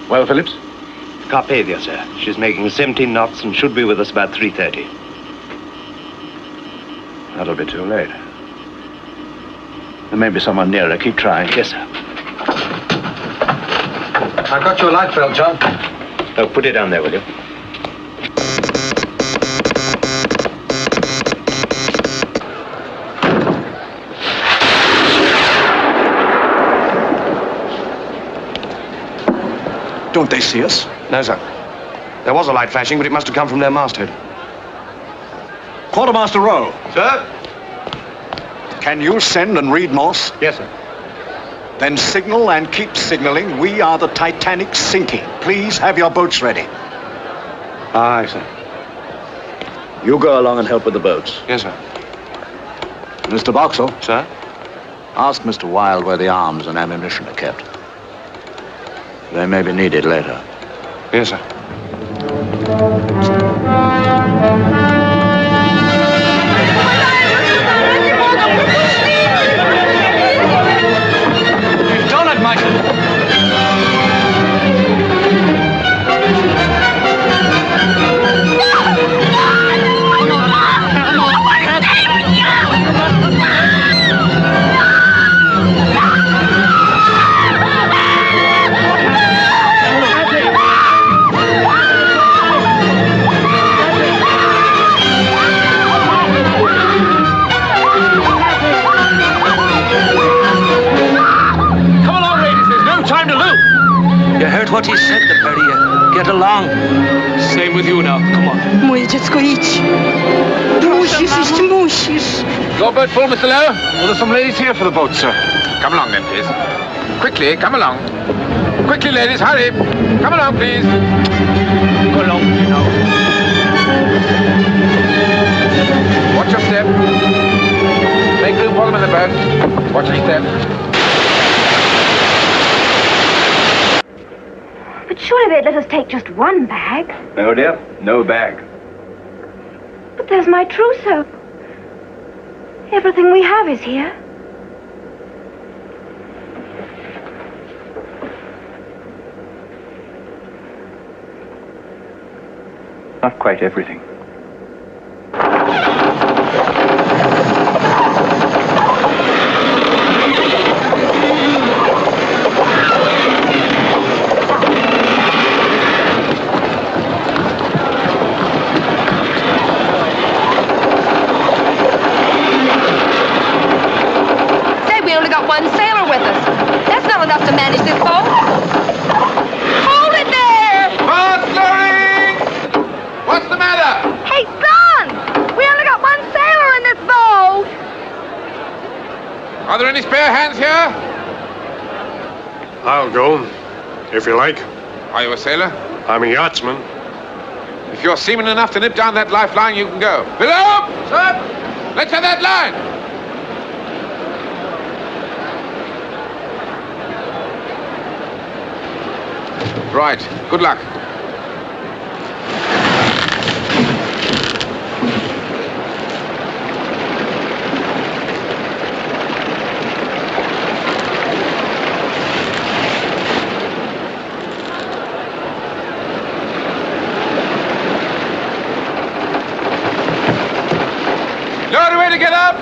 Well, Phillips? Carpathia, sir. She's making 17 knots and should be with us about 3:30. That'll be too late. There may be someone nearer. Keep trying. Yes, sir. I've got your light belt, John. Oh, put it down there, will you? Don't they see us? No, sir. There was a light flashing, but it must have come from their masthead. Quartermaster Rowe. Sir? Can you send and read Morse? Yes, sir. Then signal and keep signaling. We are the Titanic sinking. Please have your boats ready. Aye, sir. You go along and help with the boats. Yes, sir. Mr. Boxall. Sir? Ask Mr. Wilde where the arms and ammunition are kept. They may be needed later. Yes, sir. You've done it, Michael. What he said, the Perrier. Get along. Same with you now. Come on. Moje dziecko, idź. Musisz iść, musisz. Your boat full, Mr. Lowe? Well, there's some ladies here for the boat, sir. Come along then, please. Quickly, come along. Quickly, ladies, hurry. Come along, please. Go along, you know. Watch your step. Make room for them in the boat. Watch your step. But surely they'd let us take just one bag. No, dear. No bag. But there's my trousseau. Everything we have is here. Not quite everything. Say, we only got one sailor with us. That's not enough to manage this boat. Hold it there! What's the matter? Hey, son! We only got one sailor in this boat! Are there any spare hands here? I'll go, if you like. Are you a sailor? I'm a yachtsman. If you're seaman enough to nip down that lifeline, you can go. Below! Sir! Let's have that line! Right. Good luck. No other way to get up?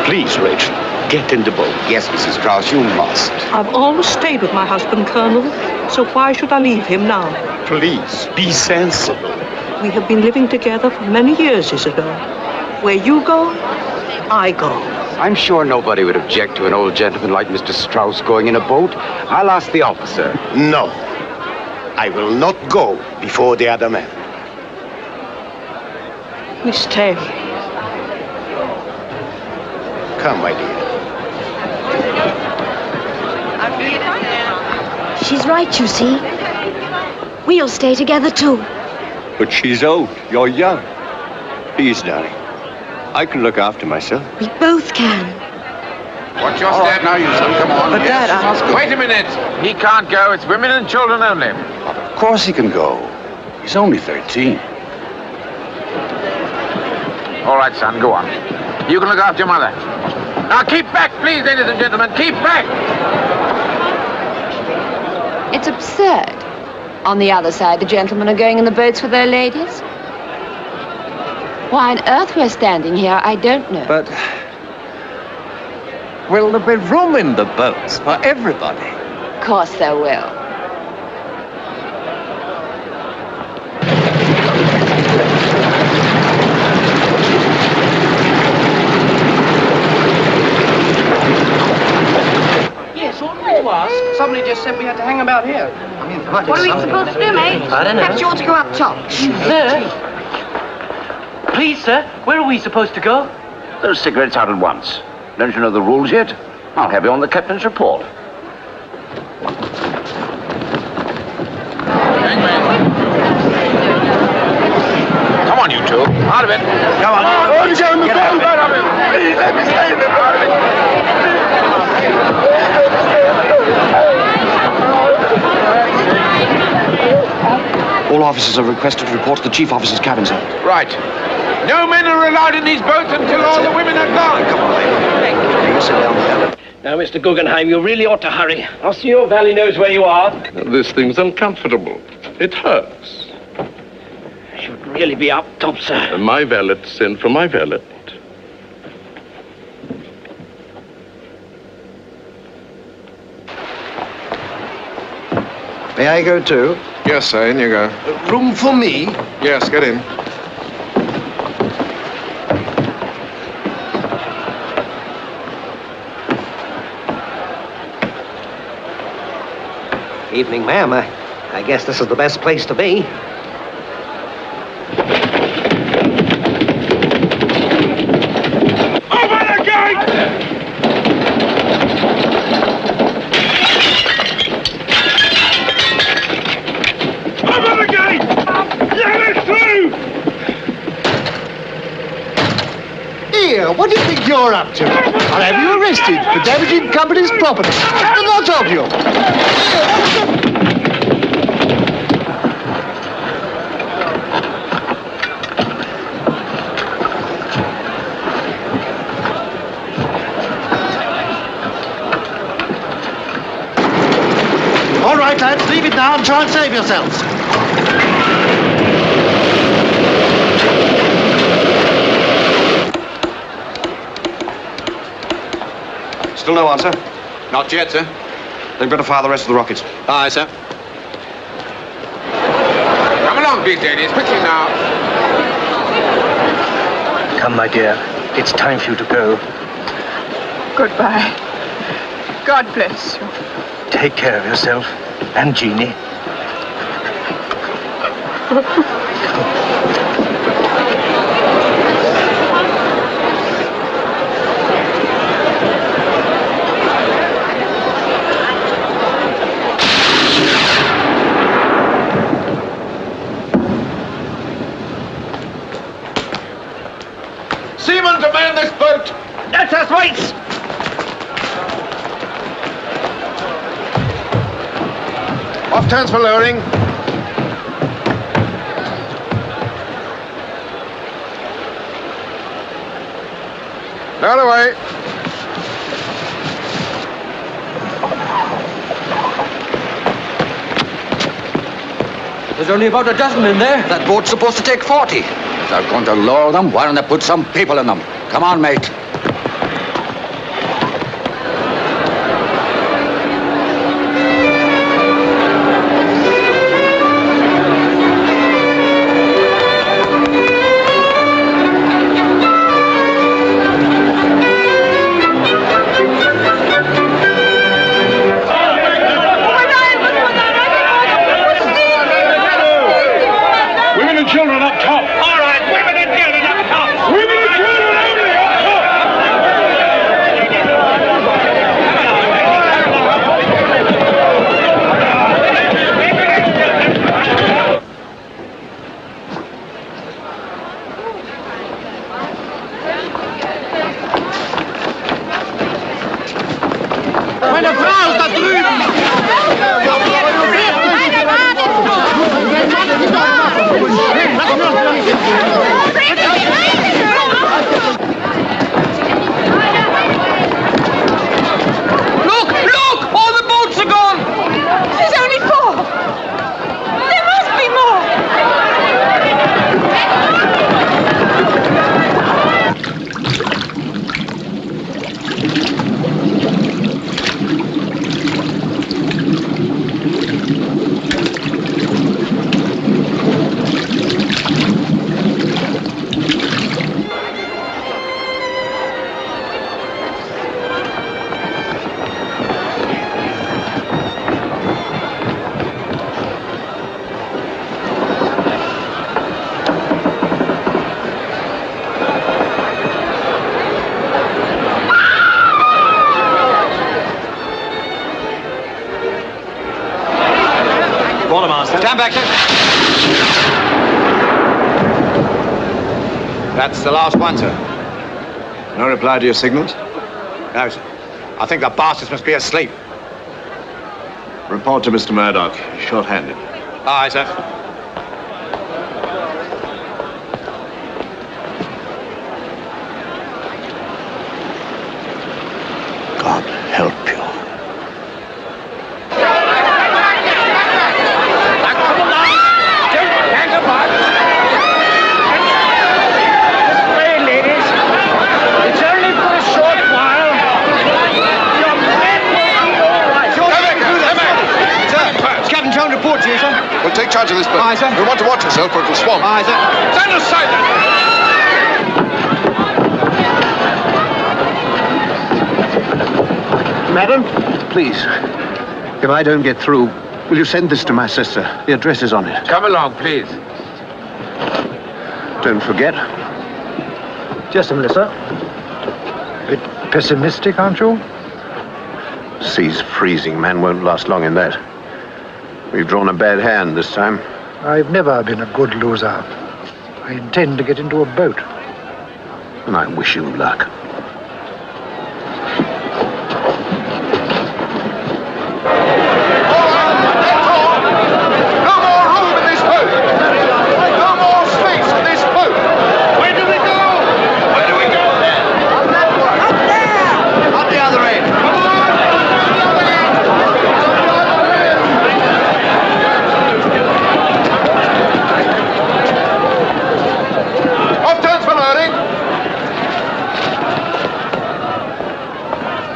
Please, Rachel, get in the boat. Yes, Mrs. Strauss, you must. I've always stayed with my husband, Colonel, so why should I leave him now? Please, be sensible. We have been living together for many years, Isidore. Where you go, I go. I'm sure nobody would object to an old gentleman like Mr. Strauss going in a boat. I'll ask the officer. No. I will not go before the other man. Miss Taylor. Come, my dear. She's right, you see. We'll stay together, too. But she's old. You're young. Please, darling. I can look after myself. We both can. Watch your step now, you son. Come on. But, Dad, I must go. Wait a minute. He can't go. It's women and children only. Of course he can go. He's only 13. All right, son, go on. You can look after your mother. Now keep back, please, ladies and gentlemen. Keep back. It's absurd. On the other side, the gentlemen are going in the boats with their ladies. Why on earth we're standing here, I don't know. But will there be room in the boats for everybody? Of course there will. Yes, all right to ask. Somebody just said we had to hang about here. I mean, What are we supposed to do, mate? I don't know. Perhaps you ought to go up top. Sir? Please, sir, where are we supposed to go? Those cigarettes out at once. Don't you know the rules yet? I'll have you on the captain's report. Come on, you two. Out of it. Come on. Oh, get gentlemen, out of it. Please let me stay in the boat. All officers are requested to report to the chief officer's cabin, sir. Right. No men are allowed in these boats until all the women are gone. Come on, lady. Sit down. Now, Mr. Guggenheim, you really ought to hurry. Our CEO Valley knows where you are. This thing's uncomfortable. It hurts. Should really be up top, sir. My valet sent for my valet. May I go too? Yes, sir, in you go. Room for me? Yes, get in. Evening, ma'am. I guess this is the best place to be. Open the gate! Open the gate! Let us through! Here, what do you think you're up to? I'll have you arrested for damaging company's property. The lot of you. All right, lads, leave it now and try and save yourselves. Still no answer? Not yet, sir. They've got to fire the rest of the rockets. Aye, sir. Come along, big ladies, quickly now. Come, my dear. It's time for you to go. Goodbye. God bless you. Take care of yourself and Jeannie. Seaman to man this boat! That's us, mates! Off turns for lowering. Lower away. There's only about a dozen in there. That boat's supposed to take 40. If they're going to lower them, why don't they put some people in them? Come on, mate. Women and children up top. All right, women and children up top. Women and children only up top. Meine Frau ist da Look! Look! All the boats are gone! There's only 4. There must be more. Quartermaster. Stand back, sir. That's the last one, sir. No reply to your signals? No, sir. I think the bastards must be asleep. Report to Mr. Murdoch. Short-handed. Aye, sir. God help you. Report to you, sir. We'll take charge of this boat. Aye, sir. You'll want to watch yourself or it'll swamp. Aye, sir. Stand aside then! Madam, please, if I don't get through, will you send this to my sister? The address is on it. Come along, please. Don't forget. Just a minute, sir. Bit pessimistic, aren't you? Sea's freezing. Man won't last long in that. We've drawn a bad hand this time. I've never been a good loser. I intend to get into a boat. And I wish you luck. No more room in this boat! No more space in this boat! Where do we go? Where do we go? Up that way. Up there! Up the other end. Come on! Off turns for loading.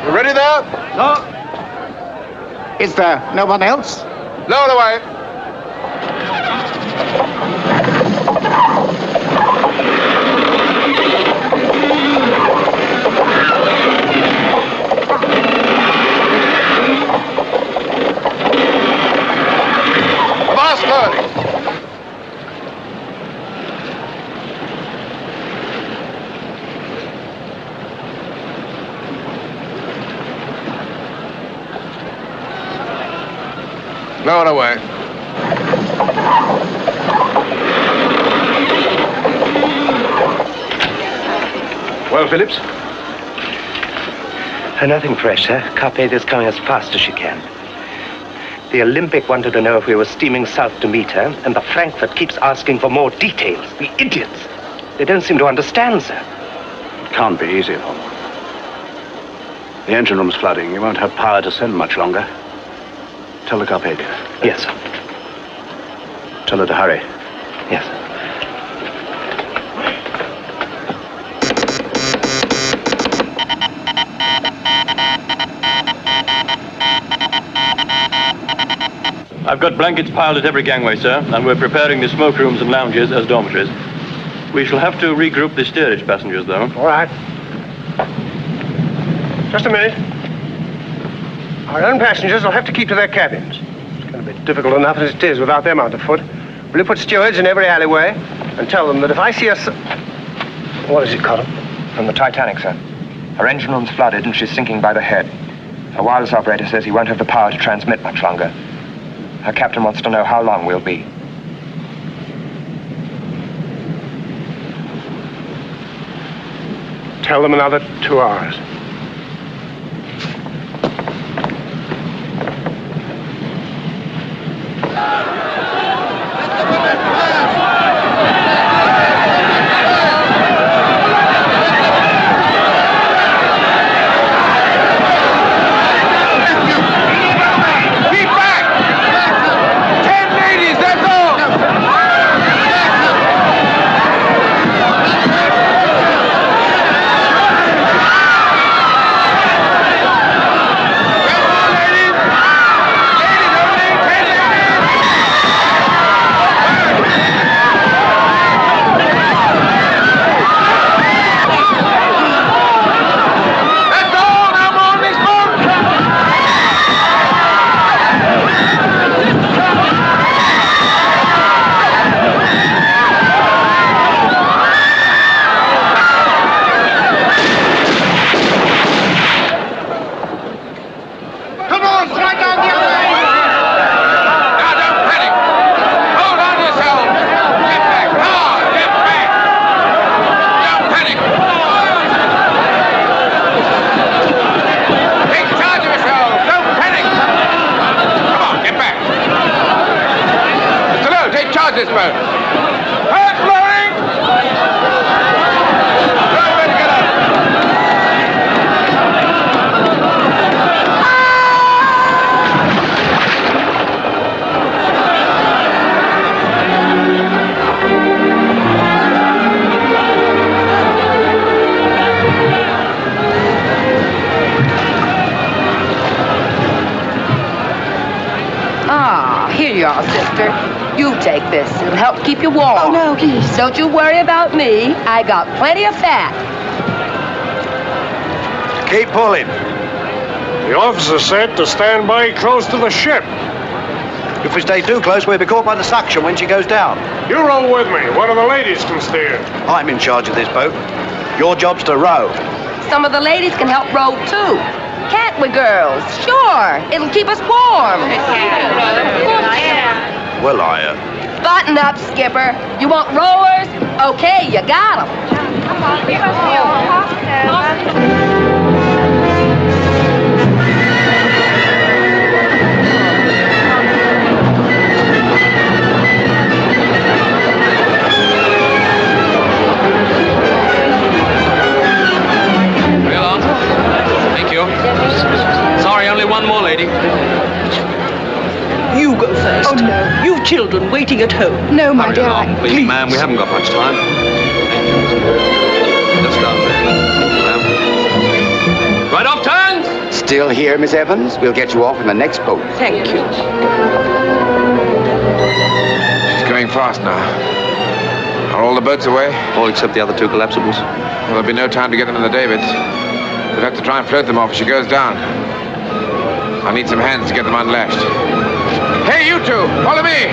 You ready there? No. Is there no one else? Lower away. Avast loading. Lower away. Well, Phillips? Nothing fresh, sir. Carpathia's coming as fast as she can. The Olympic wanted to know if we were steaming south to meet her, and the Frankfurt keeps asking for more details. The idiots. They don't seem to understand, sir. It can't be easy for them. The engine room's flooding. You won't have power to send much longer. Tell the Carpathia. Yes, sir. Tell her to hurry. Yes, sir. I've got blankets piled at every gangway, sir, and we're preparing the smoke rooms and lounges as dormitories. We shall have to regroup the steerage passengers, though. All right. Just a minute. Our own passengers will have to keep to their cabins. It's going to be difficult enough as it is without them underfoot. Will you put stewards in every alleyway and tell them that if I see us... What is it, Cotton? From the Titanic, sir. Her engine room's flooded and she's sinking by the head. Her wireless operator says he won't have the power to transmit much longer. Her captain wants to know how long we'll be. Tell them another 2 hours. this boat. Hard blowing! Everybody get up! you are, sister. You take this. It'll help keep you warm. Oh, no, please. Don't you worry about me. I got plenty of fat. Keep pulling. The officer said to stand by close to the ship. If we stay too close, we'll be caught by the suction when she goes down. You row with me. One of the ladies can steer. I'm in charge of this boat. Your job's to row. Some of the ladies can help row, too. Can't we, girls? Sure. It'll keep us warm. Well, Button up, Skipper. You want rowers? Okay, you got 'em. Come on, give us Thank you. Sorry, only one more lady. You go first. Oh, no. You children waiting at home. No, my dear. Please, ma'am, we haven't got much time. Just down there. Right off turns! Still here, Miss Evans? We'll get you off in the next boat. Thank you. She's going fast now. Are all the boats away? All except the other two collapsibles. Well, there'll be no time to get them in the davits. We'll have to try and float them off if she goes down. I need some hands to get them unlashed. Hey, you two, follow me!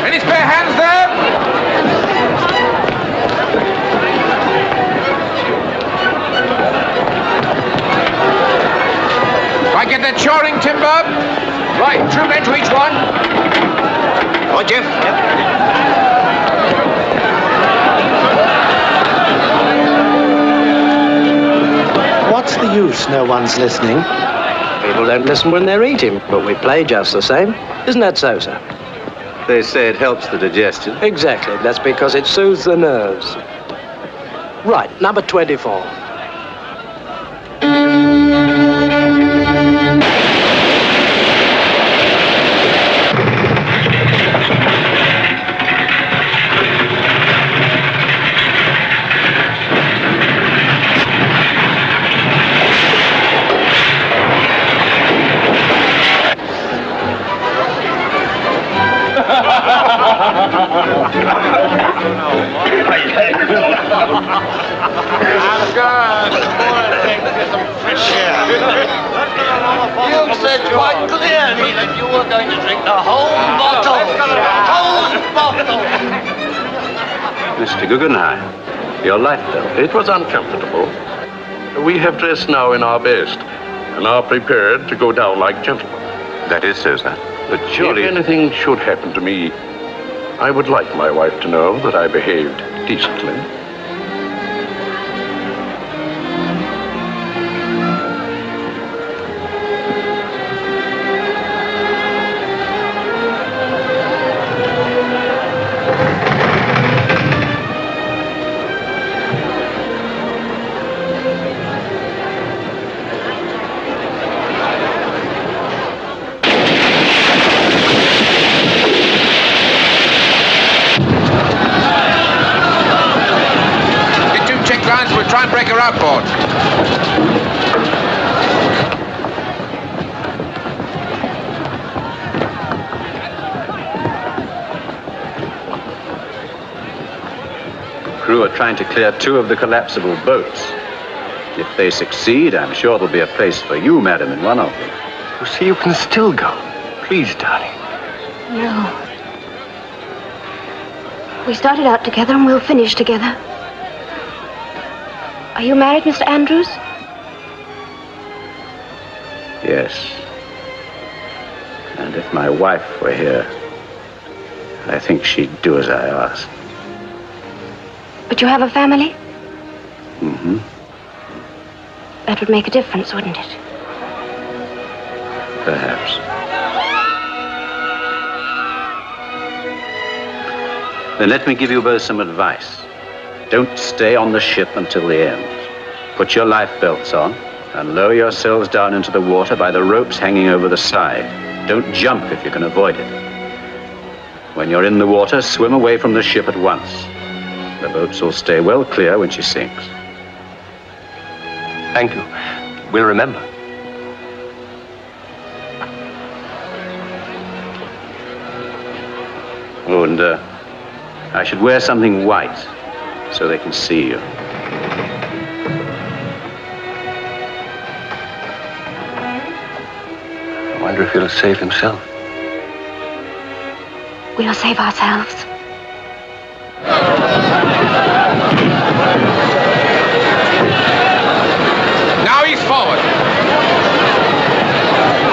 Any spare hands there? I get that shoring timber? Right, 2 men to each one. Right, Jeff. What's the use? No one's listening. People don't listen when they're eating, but we play just the same. Isn't that so, sir? They say it helps the digestion. Exactly. That's because it soothes the nerves. Right, number 24. You said quite clearly that you were going to drink the whole bottle. Whole bottle. Mr. Guggenheim, your life belt. It was uncomfortable. We have dressed now in our best and are prepared to go down like gentlemen. That is so, sir. But surely, if anything should happen to me, I would like my wife to know that I behaved decently. Try and break her outboard. Crew are trying to clear 2 of the collapsible boats. If they succeed, I'm sure there'll be a place for you, madam, in one of them. You see, you can still go. Please, darling. No. We started out together and we'll finish together. Are you married, Mr. Andrews? Yes. And if my wife were here, I think she'd do as I asked. But you have a family? Mm-hmm. That would make a difference, wouldn't it? Perhaps. Then let me give you both some advice. Don't stay on the ship until the end. Put your life belts on and lower yourselves down into the water by the ropes hanging over the side. Don't jump if you can avoid it. When you're in the water, swim away from the ship at once. The boats will stay well clear when she sinks. Thank you. We'll remember. Oh, and I should wear something white so they can see you. I wonder if he'll save himself. We'll save ourselves. Now he's forward.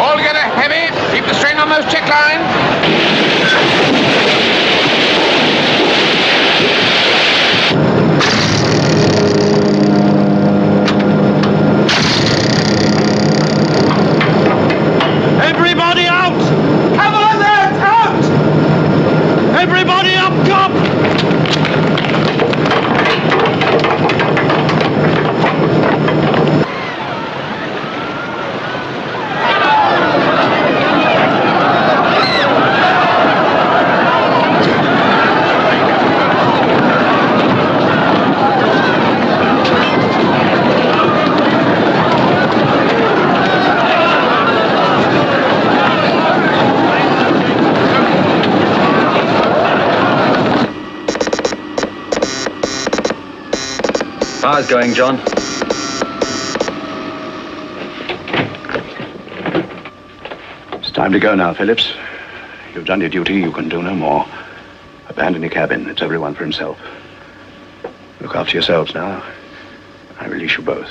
All together, heavy. Keep the strain on those check lines. Everybody out! Come on, lads, out! Everybody up top! How's going, John? It's time to go now, Phillips. You've done your duty. You can do no more. Abandon your cabin. It's everyone for himself. Look after yourselves now. I release you both.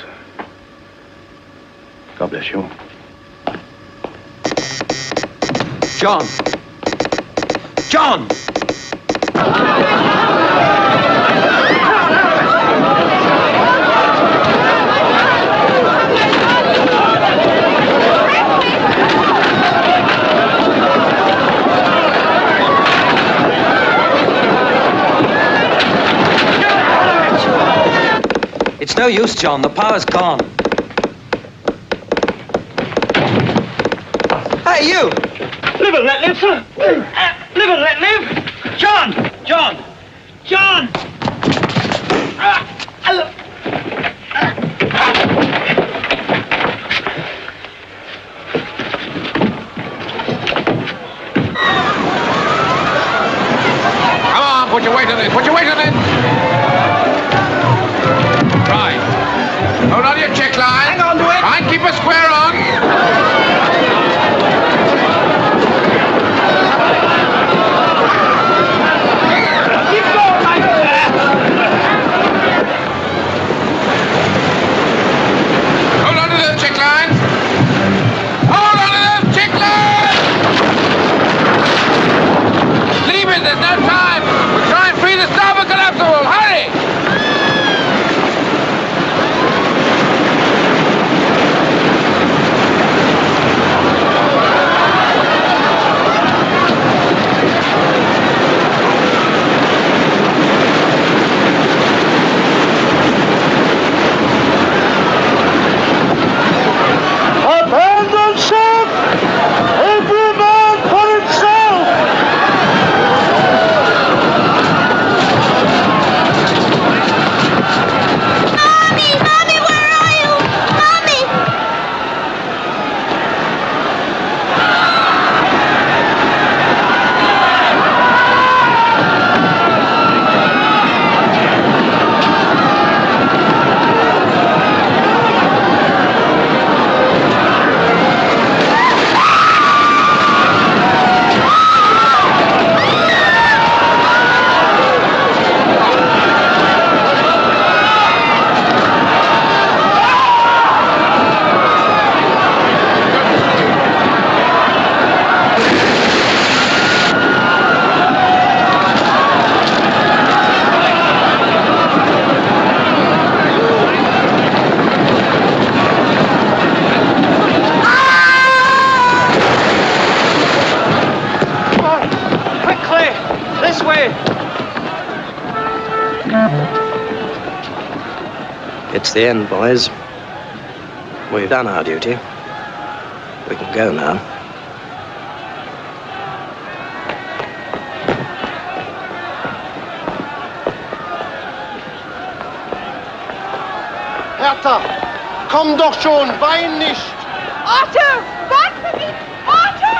God bless you. John! John! It's no use, John. The power's gone. Hey, you! Live and let live, sir! Live and let live! John! John! John! Come on, put your weight on it. Put your weight on it. Right. Hold on to your check line. Hang on to it. Try and keep a square on. Keep going like that! Hold on to those check lines. Hold on to those check lines. Leave it. There's no time. We'll try and free the starboard collapsible. Hurry! Abandon ship! Every man for himself! Mommy! Mommy, where are you? Mommy! Quickly! This way! It's the end, boys. We've done our duty. We can go now. Hertha, komm doch schon, wein nicht! Otto! Warte mich! Otto!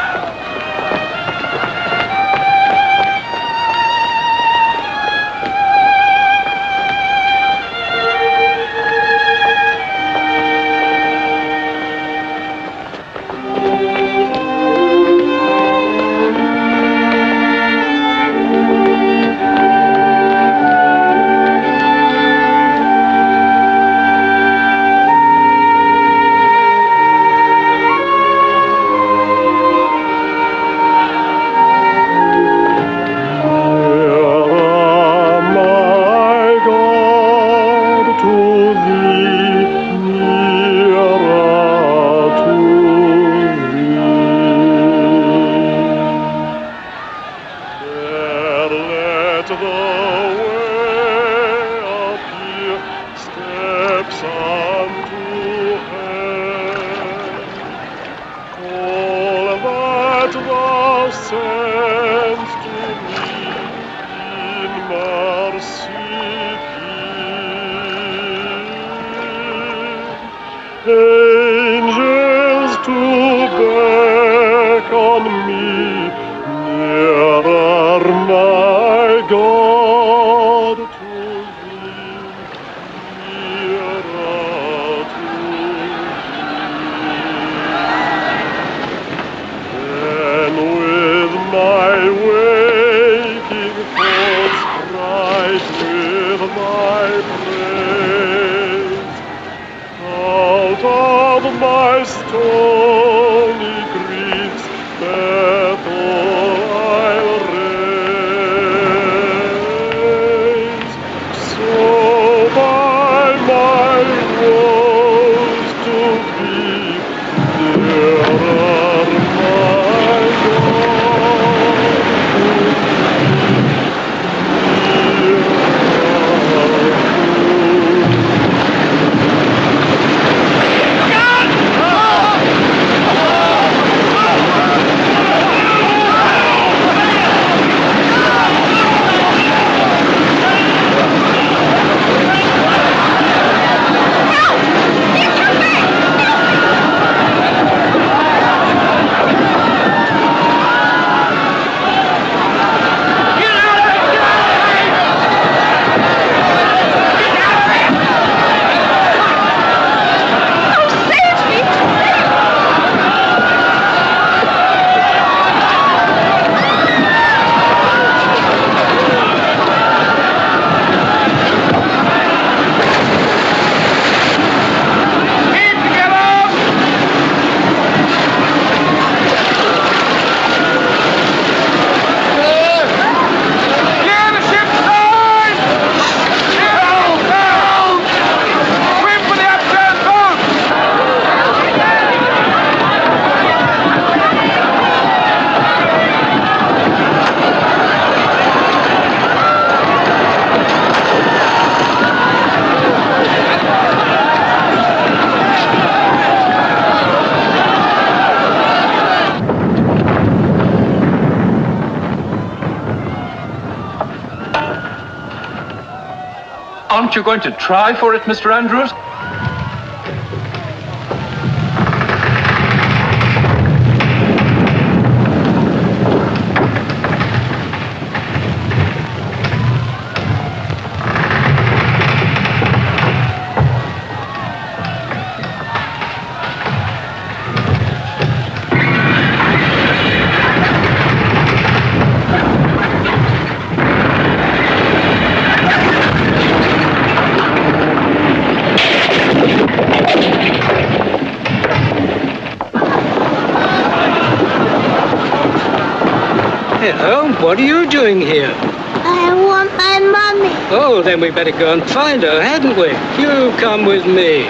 Angels to beckon me nearer, my God, to thee, nearer to thee. Then with my waking thoughts bright with my praise, out of my stony griefs, Bethel I'll raise. So by my woes to be nearer, my God, to Aren't you going to try for it, Mr. Andrews? Hello, what are you doing here? I want my mummy. Oh, then we better go and find her, hadn't we? You come with me.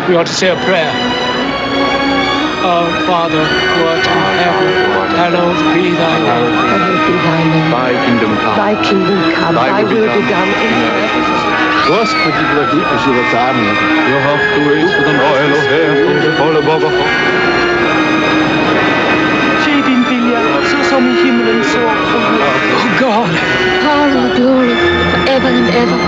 We ought to say a prayer. Our Father, who art in heaven, hallowed be thy name. Hallowed be thy name. Thy kingdom come. Thy kingdom come. Thy will be done in earth. Господи, благи животами. Jag har haft ois för den oil och här håller bara på. Ske din vilja, så som i himlen så på jorden. Oh, God. Power and glory forever and ever.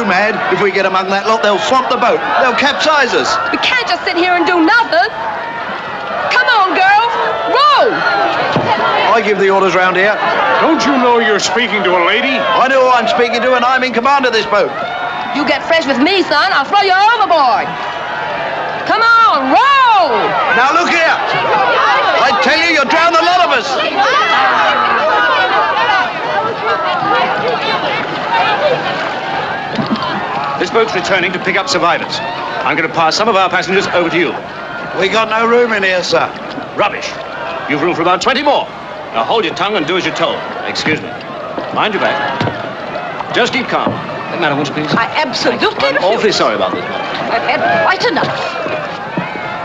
Amen. If we get among that lot, they'll swamp the boat. They'll capsize us. We can't just sit here and do nothing. Come on, girls. Row! I give the orders round here. Don't you know you're speaking to a lady? I know who I'm speaking to, and I'm in command of this boat. You get fresh with me, son. I'll throw you overboard. Come on, row! Now look here. I tell you, you'll drown a lot of us. This boat's returning to pick up survivors. I'm going to pass some of our passengers over to you. We got no room in here, sir. Rubbish. You've room for about 20 more. Now hold your tongue and do as you're told. Excuse me. Mind your back. Just keep calm. Madam, won't you please? I absolutely I'm awfully sorry about this, madam. I've had quite enough.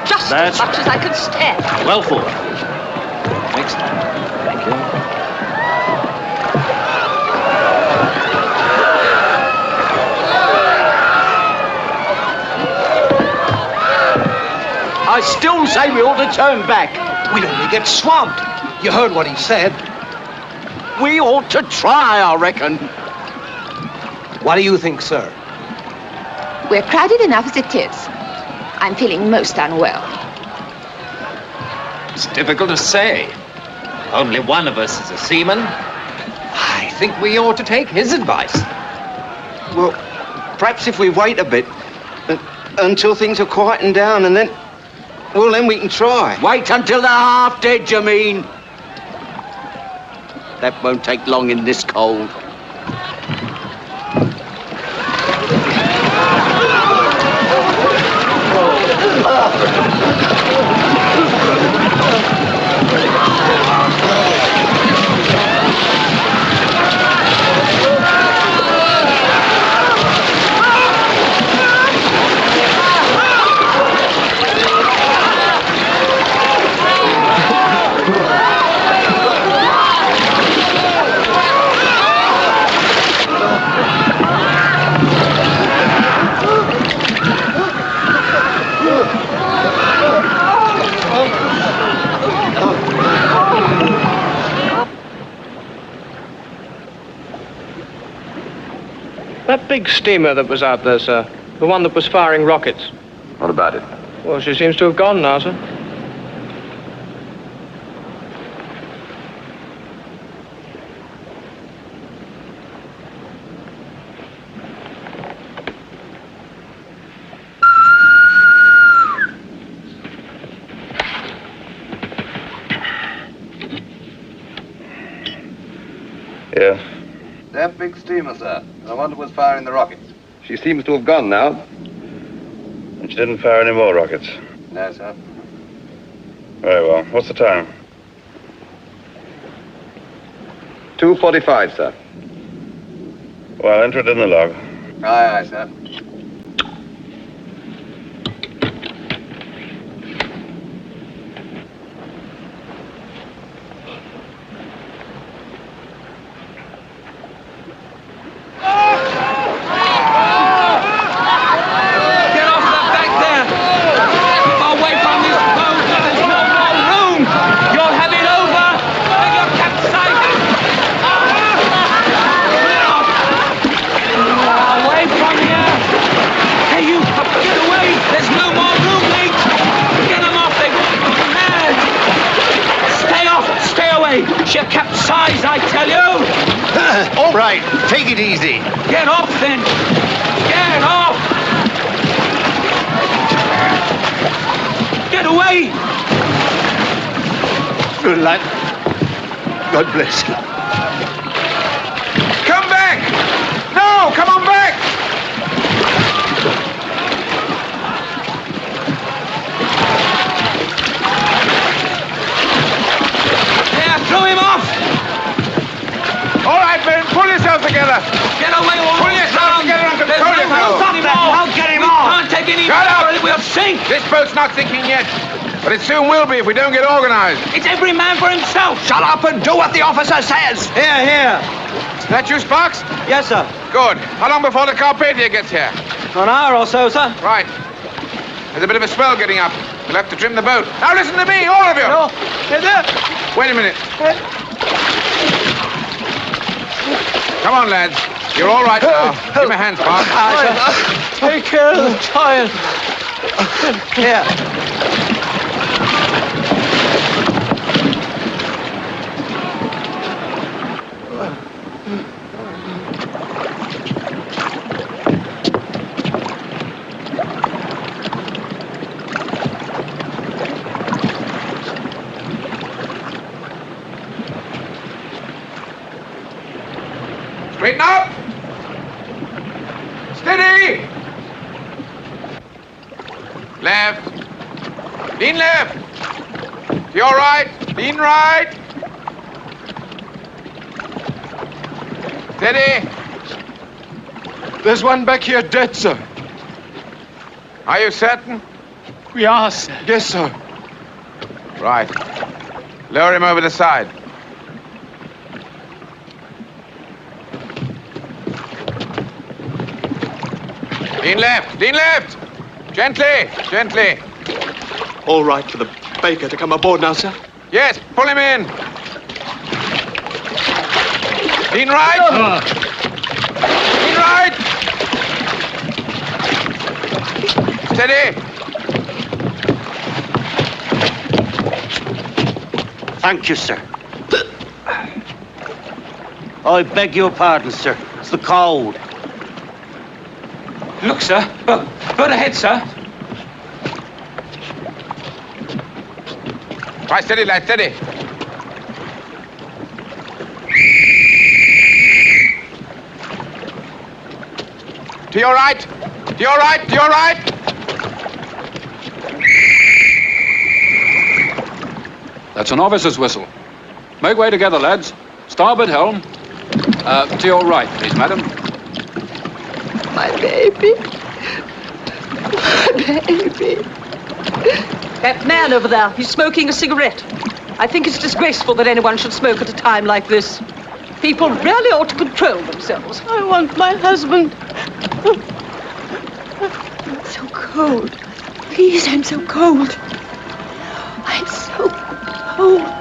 Just That's as much as I could stand. Well forward. Thanks. Thank you. I still say we ought to turn back. We'd only get swamped. You heard what he said. We ought to try, I reckon. What do you think, sir? We're crowded enough as it is. I'm feeling most unwell. It's difficult to say. Only one of us is a seaman. I think we ought to take his advice. Well, perhaps if we wait a bit until things are quieting down and then... Well, then we can try. Wait until they're half dead, you mean? That won't take long in this cold. That big steamer that was out there, sir. The one that was firing rockets. What about it? Well, she seems to have gone now, sir. Yeah. That big steamer, sir. The one that was firing the rockets. She seems to have gone now. And she didn't fire any more rockets. No, sir. Very well. What's the time? 2:45, sir. Well, enter it in the log. Aye, aye, sir. Ship capsize, I tell you! All right, take it easy. Get off, then! Get off! Get away! Good luck. God bless you. Come back! No, come on back! There, throw him off! All right, men, pull yourselves together. Get away, all Pull yourselves together and control yourselves. I'll get him off! We can't take any Shut more, up! we'll sink! This boat's not sinking yet, but it soon will be if we don't get organized. It's every man for himself! Shut up and do what the officer says! Here, here. Is that you, Sparks? Yes, sir. Good. How long before the Carpathia gets here? An hour or so, sir. Right. There's a bit of a swell getting up. We'll have to trim the boat. Now listen to me, all of you! No. Wait a minute. Come on, lads. You're all right now. Give me a hand, Sparks. Take care of the child. Here. Straighten up! Steady! Left. Lean left. To your right. Lean right. Steady. There's one back here dead, sir. Are you certain? We are, sir. Yes, sir. Right. Lower him over the side. Lean left. Lean left. Gently. Gently. All right for the baker to come aboard now, sir? Yes, pull him in. Lean right. Lean right. Steady. Thank you, sir. I beg your pardon, sir. It's the cold. Look, sir. Bird ahead, sir. Right, steady, lad, steady. To your right. To your right. To your right. That's an officer's whistle. Make way together, lads. Starboard helm. To your right, please, madam. My baby. My baby. That man over there, he's smoking a cigarette. I think it's disgraceful that anyone should smoke at a time like this. People really ought to control themselves. I want my husband. I'm so cold. Please, I'm so cold. I'm so cold.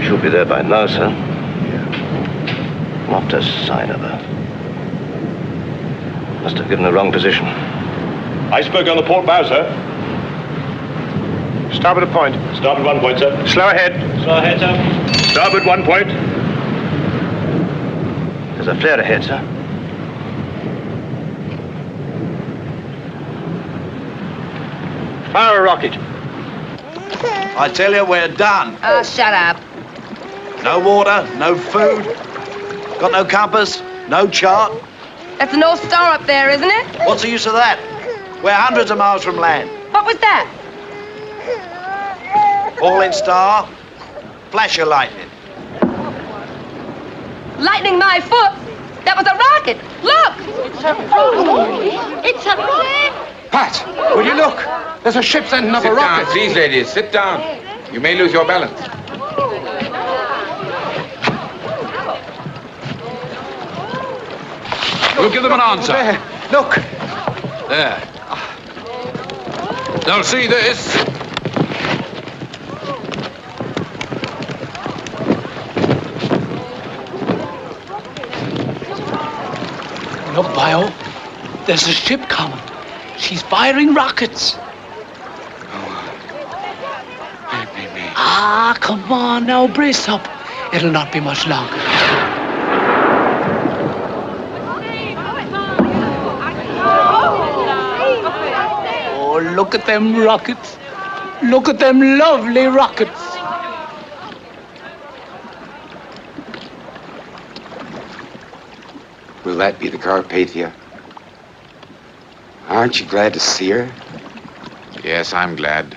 She'll be there by now, sir. Not a sign of her. Must have given the wrong position. I spoke on the port bow, sir. Starboard a point. Starboard 1 point, sir. Slow ahead. Slow ahead, sir. Starboard 1 point. There's a flare ahead, sir. Fire a rocket. I tell you, we're done. Oh, shut up. No water, no food. Got no compass, no chart. That's the North Star up there, isn't it? What's the use of that? We're hundreds of miles from land. What was that? Falling star, flash of lightning. Lightning my foot. That was a rocket. Look! It's a rocket. Pat, will you look? There's a ship sending up a rocket. Sit down, please, ladies. Sit down. You may lose your balance. We'll give them an answer. There. Look. There. They'll see this. Look, Bio. There's a ship coming. She's firing rockets. Ah, come on now, brace up. It'll not be much longer. Oh, look at them rockets. Look at them lovely rockets. Will that be the Carpathia? Aren't you glad to see her? Yes, I'm glad.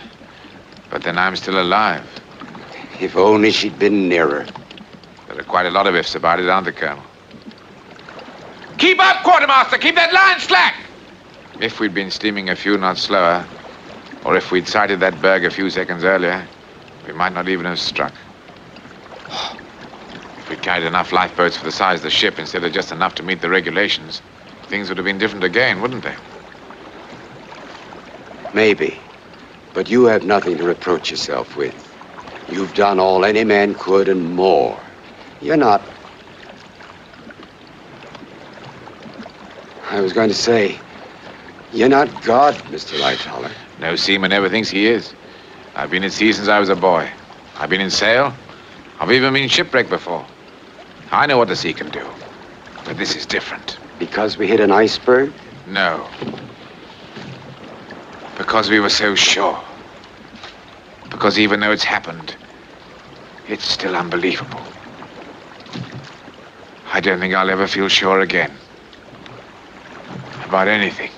But then I'm still alive. If only she'd been nearer. There are quite a lot of ifs about it, aren't there, Colonel? Keep up, Quartermaster! Keep that line slack! If we'd been steaming a few knots slower, or if we'd sighted that berg a few seconds earlier, we might not even have struck. If we'd carried enough lifeboats for the size of the ship instead of just enough to meet the regulations, things would have been different again, wouldn't they? Maybe. But you have nothing to reproach yourself with. You've done all any man could and more. You're not... I was going to say, you're not God, Mr. Lightoller. No seaman ever thinks he is. I've been at sea since I was a boy. I've been in sail. I've even been shipwrecked before. I know what the sea can do. But this is different. Because we hit an iceberg? No. Because we were so sure. Because even though it's happened, it's still unbelievable. I don't think I'll ever feel sure again. About anything.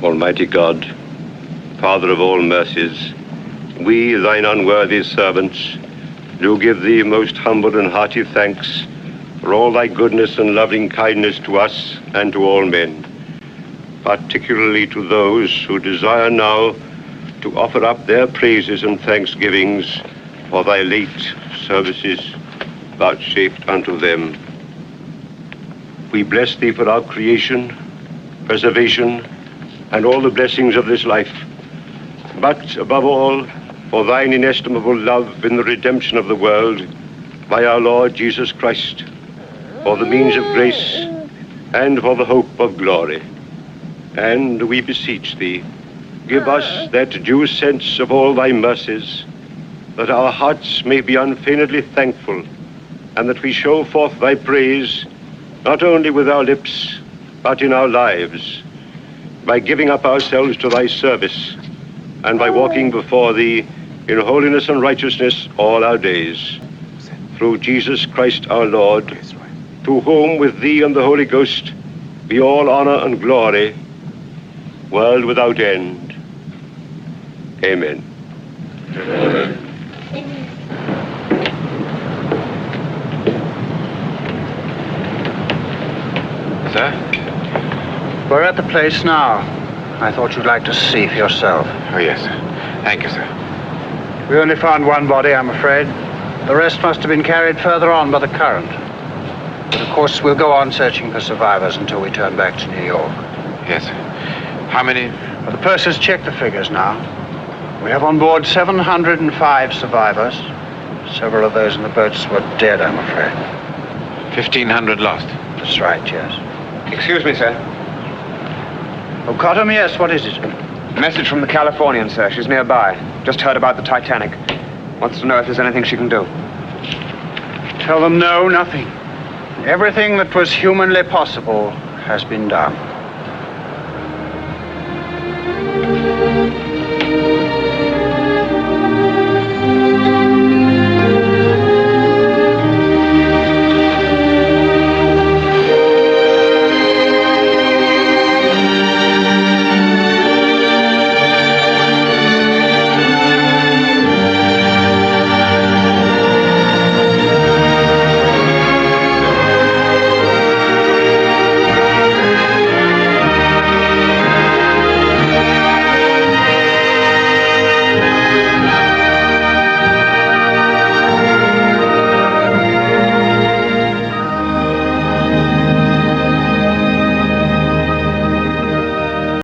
Almighty God, Father of all mercies, we, thine unworthy servants, do give thee most humble and hearty thanks for all thy goodness and loving kindness to us and to all men, particularly to those who desire now to offer up their praises and thanksgivings for thy late services vouchsafed unto them. We bless thee for our creation, preservation, and all the blessings of this life, but above all, for thine inestimable love in the redemption of the world by our Lord Jesus Christ, for the means of grace and for the hope of glory. And we beseech thee, give us that due sense of all thy mercies, that our hearts may be unfeignedly thankful, and that we show forth thy praise, not only with our lips, but in our lives, by giving up ourselves to thy service, and by walking before thee in holiness and righteousness all our days. Through Jesus Christ our Lord, to whom with thee and the Holy Ghost be all honor and glory, world without end. Amen. Amen. Sir? We're at the place now. I thought you'd like to see for yourself. Oh, yes, sir. Thank you, sir. We only found one body, I'm afraid. The rest must have been carried further on by the current. But of course, we'll go on searching for survivors until we turn back to New York. Yes, sir. How many? Well, the purser's checked the figures now. We have on board 705 survivors. Several of those in the boats were dead, I'm afraid. 1,500 lost. That's right, yes. Excuse me, sir. Oh, Cottam, yes, what is it? Message from the Californian, sir. She's nearby. Just heard about the Titanic. Wants to know if there's anything she can do. Tell them no, nothing. Everything that was humanly possible has been done.